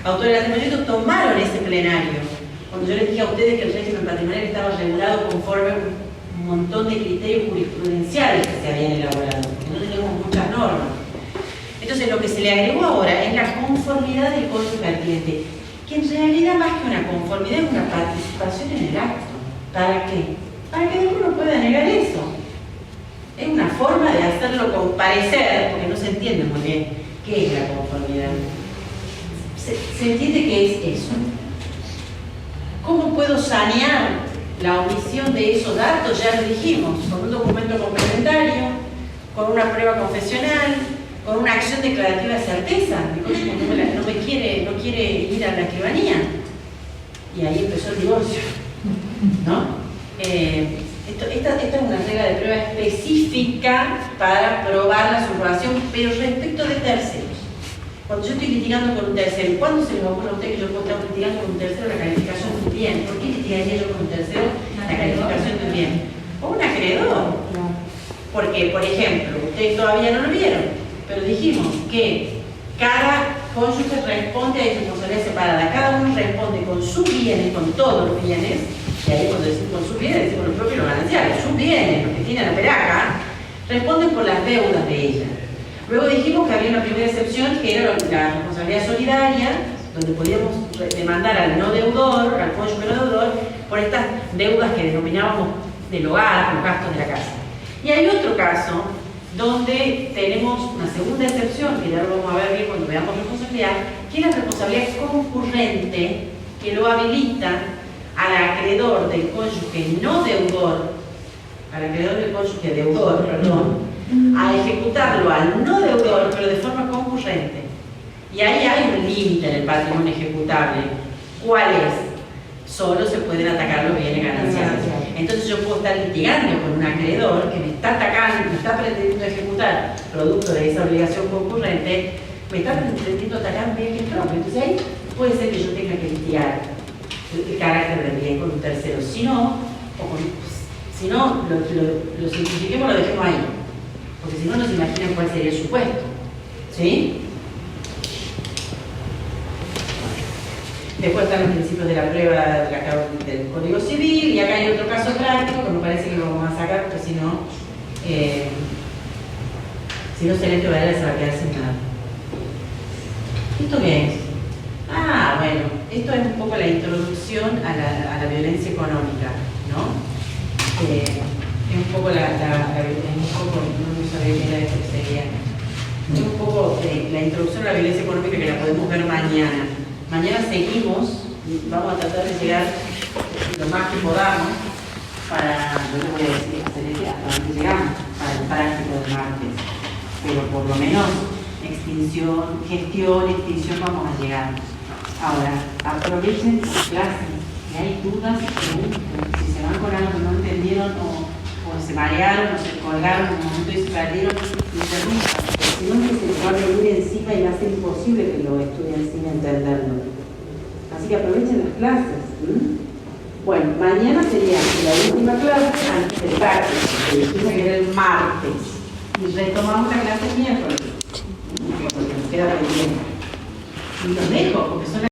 autores del proyecto tomaron ese plenario. Cuando yo les dije a ustedes que el régimen patrimonial estaba regulado conforme un montón de criterios jurisprudenciales que se habían elaborado, porque no tenemos muchas normas. Entonces lo que se le agregó ahora es la conformidad del código pertinente, que en realidad más que una conformidad es una participación en el acto. ¿Para qué? Para que después no pueda negar eso. Es una forma de hacerlo comparecer, porque no se entiende muy bien qué es la conformidad. Se entiende que es eso. ¿Cómo puedo sanear la omisión de esos datos? Ya lo dijimos, con un documento complementario, con una prueba confesional, con una acción declarativa de certeza. Mi cónyuge no quiere ir a la escribanía. Y ahí empezó el divorcio, ¿no? Esta es una regla de prueba específica para probar la subrogación, pero respecto de terceros. Cuando yo estoy litigando con un tercero, ¿cuándo se les ocurre a usted que yo puedo estar litigando con un tercero la calificación de un bien? ¿Por qué litigaría yo con un tercero la calificación de un bien? O un acreedor. Porque, por ejemplo, ustedes todavía no lo vieron, pero dijimos que cada cónyuge responde a responsabilidad separada. Cada uno responde con sus bienes, con todos los bienes, y ahí cuando decimos con sus bienes, decimos los propios y los gananciales. Sus bienes, los que tiene la Peraca, responden por las deudas de ella. Luego dijimos que había una primera excepción, que era la responsabilidad solidaria, donde podíamos demandar al no deudor, al cónyuge no deudor, por estas deudas que denominábamos del hogar, los gastos de la casa. Y hay otro caso donde tenemos una segunda excepción, que ya lo vamos a ver bien cuando veamos responsabilidad, que es la responsabilidad concurrente, que lo habilita al acreedor del cónyuge no deudor, al acreedor del cónyuge deudor, perdón, a ejecutarlo al no deudor, pero de forma concurrente. Y ahí hay un límite en el patrimonio ejecutable. ¿Cuál es? Solo se pueden atacar los bienes gananciales. Entonces yo puedo estar litigando con un acreedor que me está atacando, me está pretendiendo ejecutar, producto de esa obligación concurrente, me está pretendiendo atacar un bien que es propio. Entonces ahí puede ser que yo tenga que litigar el carácter del bien con un tercero. Si no, lo simplifiquemos, lo dejemos ahí. Porque si no, nos imaginan cuál sería el supuesto. ¿Sí? Después están los principios de la prueba del Código Civil, y acá hay otro caso práctico que me parece que lo vamos a sacar, porque si no, Celeste Varela se va a quedar sin nada. ¿Esto qué es? Ah, bueno, esto es un poco la introducción a la violencia económica, ¿no? Es un poco no sabía qué era esto, sería. Es un poco la introducción a la violencia económica, que la podemos ver mañana. Mañana seguimos, vamos a tratar de llegar lo más que podamos para, yo le voy a decir, hasta donde llegamos, para el práctico del martes. Pero por lo menos gestión, extinción vamos a llegar. Ahora, aprovechen sus clases. Si hay dudas, pregunten. Si se van con algo que no entendieron o se marearon o se colgaron en un momento y se perdieron, interrumpan. Si no, es que se les va a venir encima y va a ser imposible que lo estudien sin entenderlo. Así que aprovechen las clases. Bueno, mañana sería la última clase antes del práctico, que dijimos que era el martes. Y retomamos la clase el miércoles. Porque nos queda pendiente. Y los dejo, porque son